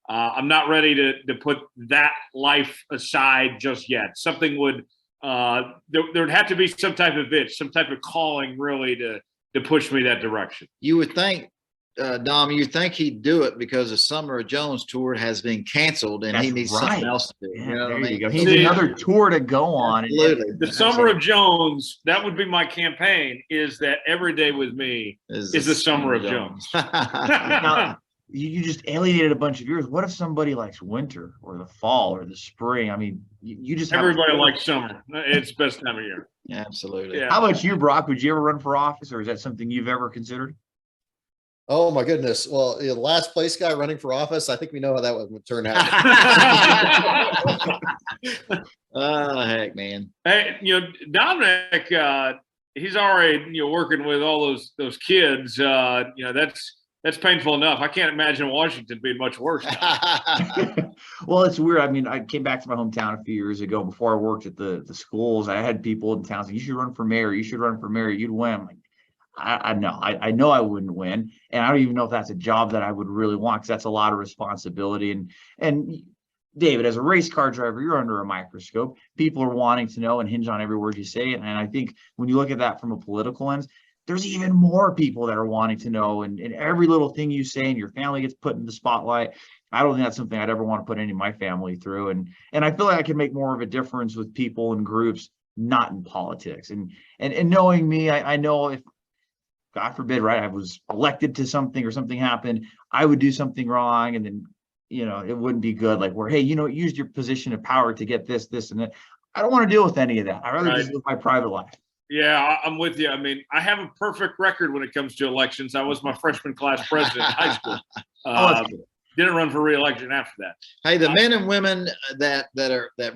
I'm not ready to put that life aside just yet. Something would there'd have to be some type of itch, some type of calling really to push me that direction. You would think, Dom, you think he'd do it because the Summer of Jones tour has been canceled and he needs something else to do. Yeah, you know what I mean? He needs another tour to go on. Absolutely. The Summer of Jones, that would be my campaign, is that every day with me is the Summer of Jones. Now, you just alienated a bunch of viewers. What if somebody likes winter or the fall or the spring? I mean, you just everybody likes summer. It's the best time of year. Yeah, absolutely. Yeah. How about you, Brock? Would you ever run for office, or is that something you've ever considered? Oh my goodness. Well, the last place guy running for office, I think we know how that would turn out. Oh, heck, man. Hey, Dominic, he's already, working with all those kids. That's painful enough. I can't imagine Washington being much worse. Well, it's weird. I mean, I came back to my hometown a few years ago before I worked at the schools. I had people in town saying, you should run for mayor. You should run for mayor. You'd win. I'm like, I know I wouldn't win. And I don't even know if that's a job that I would really want, because that's a lot of responsibility. And David, as a race car driver, you're under a microscope. People are wanting to know and hinge on every word you say. And I think when you look at that from a political lens, there's even more people that are wanting to know, and every little thing you say and your family gets put in the spotlight. I don't think that's something I'd ever want to put any of my family through. And I feel like I can make more of a difference with people and groups, not in politics. And knowing me, I know if, God forbid, right, I was elected to something or something happened, I would do something wrong. And then, it wouldn't be good. Like where, hey, use your position of power to get this, and that. I don't want to deal with any of that. I'd rather just live my private life. Yeah, I'm with you. I mean, I have a perfect record when it comes to elections. I was my freshman class president in high school. Didn't run for re-election after that. Hey, the men and women that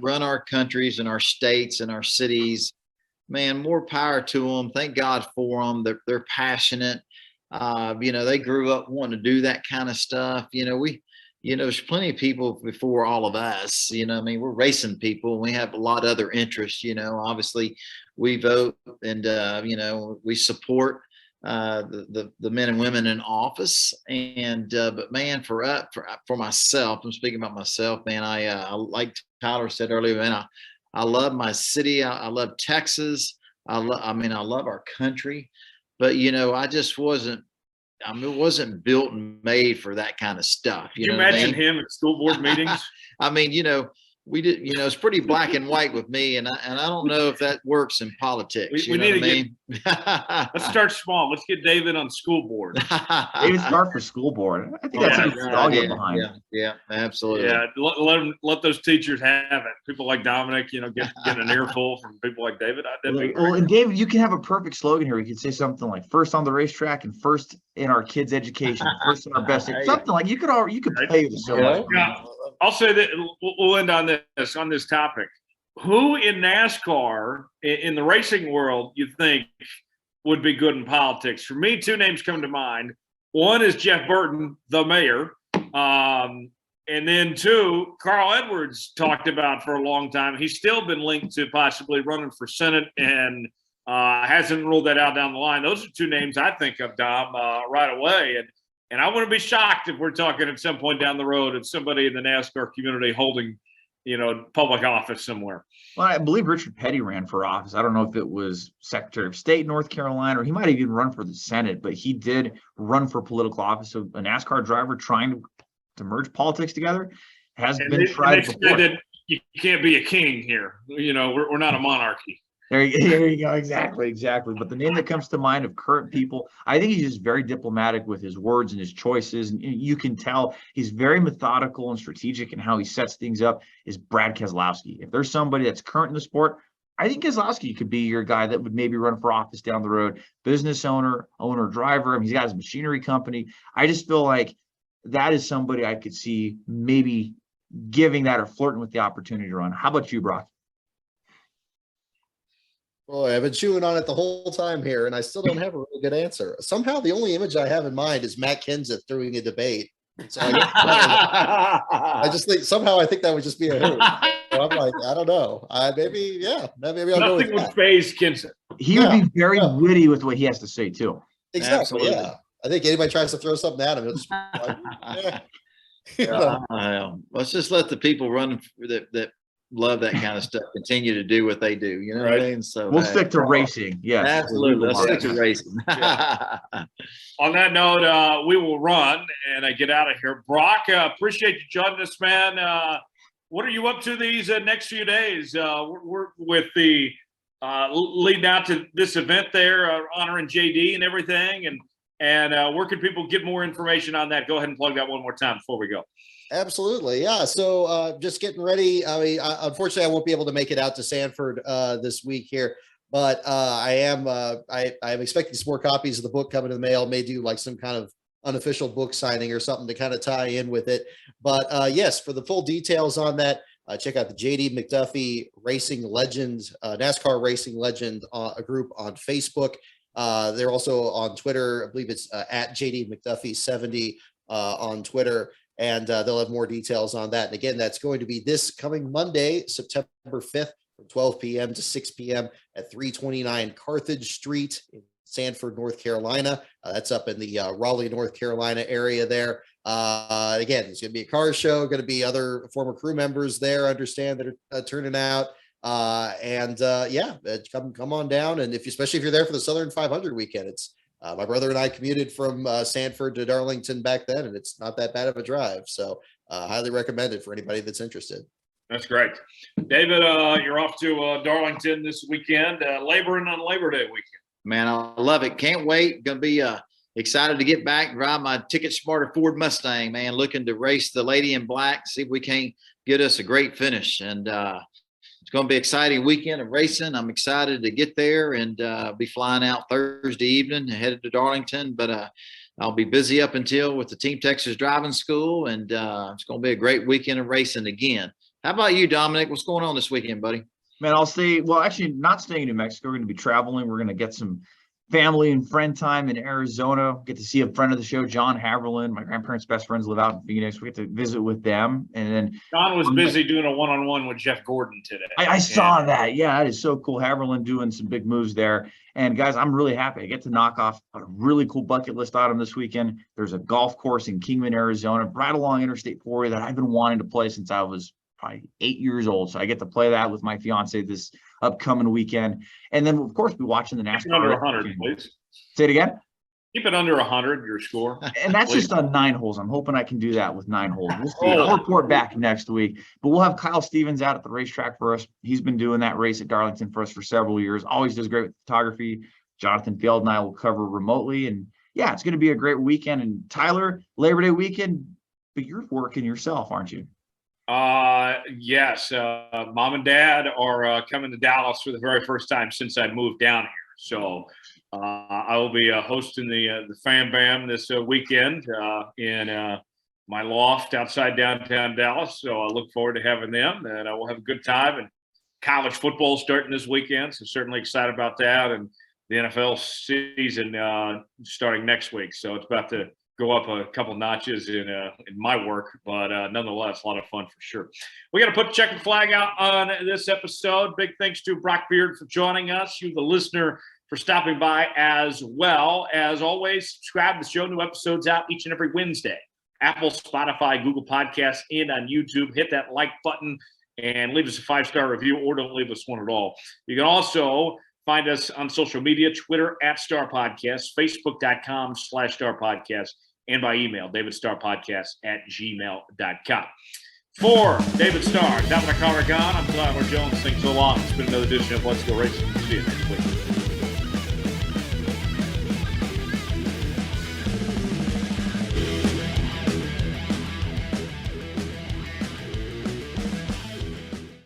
run our countries and our states and our cities, man, more power to them. Thank God for them. They're passionate. They grew up wanting to do that kind of stuff. there's plenty of people before all of us. I mean, we're racing people, and we have a lot of other interests. Obviously, we vote, and we support the men and women in office. And but man, for myself, I'm speaking about myself, man. I like Tyler said earlier, man. I love my city. I love Texas. I love our country, but I just wasn't. It wasn't built and made for that kind of stuff. Can you imagine him at school board meetings? I mean, we did, it's pretty black and white with me, and I don't know if that works in politics. We need to let's start small. Let's get David on school board. David Starr for school board. I think that's a good I'll get behind. Yeah, absolutely. Yeah, let those teachers have it. People like Dominic, get an earful from people like David. Well, and David, you can have a perfect slogan here. You could say something like "first on the racetrack" and "first in our kids' education," "first in our best." Something like you could play with so much. Yeah. I'll say that we'll end on this topic. Who in NASCAR, in the racing world, you think would be good in politics? For me, two names come to mind. One is Jeff Burton, the mayor. And then two, Carl Edwards talked about for a long time. He's still been linked to possibly running for Senate and hasn't ruled that out down the line. Those are two names I think of, Dom, right away. And I wouldn't be shocked if we're talking at some point down the road of somebody in the NASCAR community holding, public office somewhere. Well, I believe Richard Petty ran for office. I don't know if it was Secretary of State, North Carolina, or he might have even run for the Senate, but he did run for political office. So a NASCAR driver trying to merge politics together has been tried before. That you can't be a king here. We're not a monarchy. There you go. Exactly. But the name that comes to mind of current people, I think he's just very diplomatic with his words and his choices. And you can tell he's very methodical and strategic in how he sets things up, is Brad Keselowski. If there's somebody that's current in the sport, I think Keselowski could be your guy that would maybe run for office down the road. Business owner, driver. I mean, he's got his machinery company. I just feel like that is somebody I could see maybe giving that or flirting with the opportunity to run. How about you, Brock? Boy, I've been chewing on it the whole time here, and I still don't have a really good answer. Somehow, the only image I have in mind is Matt Kenseth doing a debate. So I just think I think that would just be a hoot. So I'm like, I don't know. Maybe I'll go with that. Nothing would faze Kenseth. He would be very witty with what he has to say too. Exactly. Absolutely. Yeah. I think anybody tries to throw something at him, he'll just be like, Let's just let the people run that love that kind of stuff continue to do what they do. You know what I mean? So we'll stick to racing. Yeah, absolutely. Let's stick to racing. On that note, we will run and get out of here. Brock, appreciate you joining us, man. What are you up to these next few days? We're with the leading out to this event there, honoring JD and everything. And where can people get more information on that? Go ahead and plug that one more time before we go. Absolutely. Yeah. So just getting ready. I mean, unfortunately, I won't be able to make it out to Sanford this week here, but I am expecting some more copies of the book coming in the mail. May do like some kind of unofficial book signing or something to kind of tie in with it. But yes, for the full details on that, check out the JD McDuffie Racing Legends, NASCAR Racing Legend group on Facebook. They're also on Twitter. I believe it's at JD McDuffie 70 on Twitter. And they'll have more details on that. And again, that's going to be this coming Monday, September 5th, from 12 p.m. to 6 p.m. at 329 Carthage Street in Sanford, North Carolina. That's up in the Raleigh, North Carolina area there. Again, it's going to be a car show, going to be other former crew members there, I understand, that are turning out. Come on down. And especially if you're there for the Southern 500 weekend, it's my brother and I commuted from Sanford to Darlington back then, and it's not that bad of a drive. So highly recommend it for anybody that's interested. That's great. David, you're off to Darlington this weekend, laboring on Labor Day weekend. Man, I love it. Can't wait. Going to be excited to get back, drive my TicketSmarter Ford Mustang, man, looking to race the Lady in Black, see if we can't get us a great finish. And it's going to be an exciting weekend of racing. I'm excited to get there and be flying out Thursday evening and headed to Darlington. But I'll be busy up until with the Team Texas Driving School, and it's going to be a great weekend of racing again. How about you, Dominic? What's going on this weekend, buddy? Man, I'll stay. Well, actually, not staying in New Mexico. We're going to be traveling. We're going to get some family and friend time in Arizona. Get to see a friend of the show, John Haverland. My grandparents' best friends live out in Phoenix. We get to visit with them. And then John was busy doing a one-on-one with Jeff Gordon today. I saw that. Yeah, that is so cool. Haverland doing some big moves there. And guys, I'm really happy. I get to knock off a really cool bucket list item this weekend. There's a golf course in Kingman, Arizona, right along Interstate 40 that I've been wanting to play since I was probably 8 years old. So I get to play that with my fiance this upcoming weekend. And then, of course, be watching the NASCAR. Under 100, please. Say it again. Keep it under 100, your score. And that's just on 9 holes. I'm hoping I can do that with 9 holes. We'll see. I'll report back next week. But we'll have Kyle Stevens out at the racetrack for us. He's been doing that race at Darlington for us for several years. Always does great with photography. Jonathan Field and I will cover remotely. And yeah, it's going to be a great weekend. And Tyler, Labor Day weekend, but you're working yourself, aren't you? Yes. Mom and Dad are coming to Dallas for the very first time since I moved down here. So I will be hosting the Fam Bam this weekend in my loft outside downtown Dallas. So I look forward to having them, and we'll have a good time. And college football starting this weekend, so certainly excited about that. And the NFL season starting next week. So it's about to go up a couple notches in my work, but nonetheless, a lot of fun for sure. We got to put the checkered flag out on this episode. Big thanks to Brock Beard for joining us. You, the listener, for stopping by as well. As always, subscribe to the show. New episodes out each and every Wednesday. Apple, Spotify, Google Podcasts, and on YouTube. Hit that like button and leave us a 5-star review, or don't leave us one at all. You can also find us on social media, Twitter @StarPodcast, Facebook.com/StarPodcast, and by email, DavidStarPodcast@gmail.com. For David Starr, Dominic Aragon, I'm Tyler Jones. Thanks so long. It's been another edition of Let's Go Racing. See you next week.